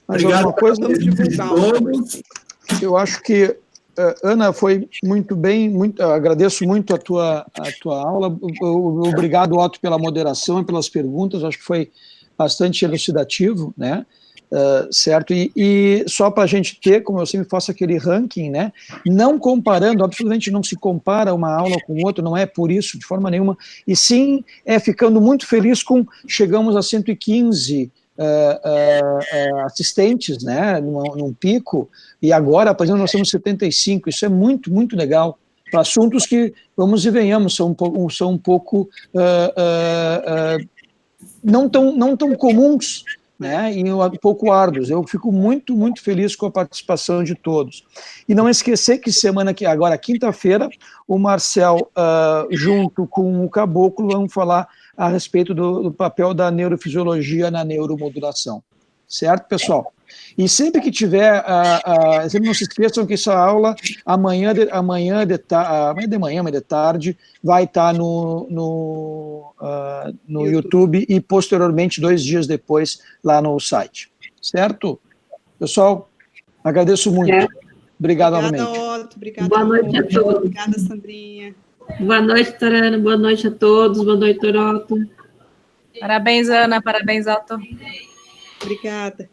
[SPEAKER 1] Mais
[SPEAKER 2] Obrigado
[SPEAKER 1] alguma coisa?
[SPEAKER 3] Vamos divulgar.
[SPEAKER 2] todos.
[SPEAKER 1] Eu acho que, Ana, foi muito bem, agradeço muito a tua aula, obrigado, Otto, pela moderação e pelas perguntas, acho que foi bastante elucidativo, né? Certo? E só para a gente ter, como eu sempre faço aquele ranking, né? Não comparando, absolutamente não se compara uma aula com outra, não é por isso, de forma nenhuma, e sim ficando muito feliz com, chegamos a 115 assistentes, né, num pico, e agora, por exemplo, nós temos 75, isso é muito, muito legal, para assuntos que, vamos e venhamos, são um pouco não tão comuns, né, e um pouco árduos. Eu fico muito, muito feliz com a participação de todos. E não esquecer que agora, quinta-feira, o Marcel, junto com o Caboclo, vamos falar a respeito do papel da neurofisiologia na neuromodulação. Certo, pessoal? E sempre que tiver, sempre não se esqueçam que essa aula, amanhã de manhã, amanhã de tarde, vai estar no YouTube e, posteriormente, 2 dias depois, lá no site. Certo? Pessoal, agradeço muito. Obrigado novamente.
[SPEAKER 3] Obrigada, Otto. Obrigada,
[SPEAKER 8] Boa noite a todos.
[SPEAKER 3] Obrigada, Sandrinha.
[SPEAKER 8] Boa noite, Tarana. Boa noite a todos. Boa noite, Toroto.
[SPEAKER 5] Parabéns, Ana. Parabéns, Otto.
[SPEAKER 3] Obrigada.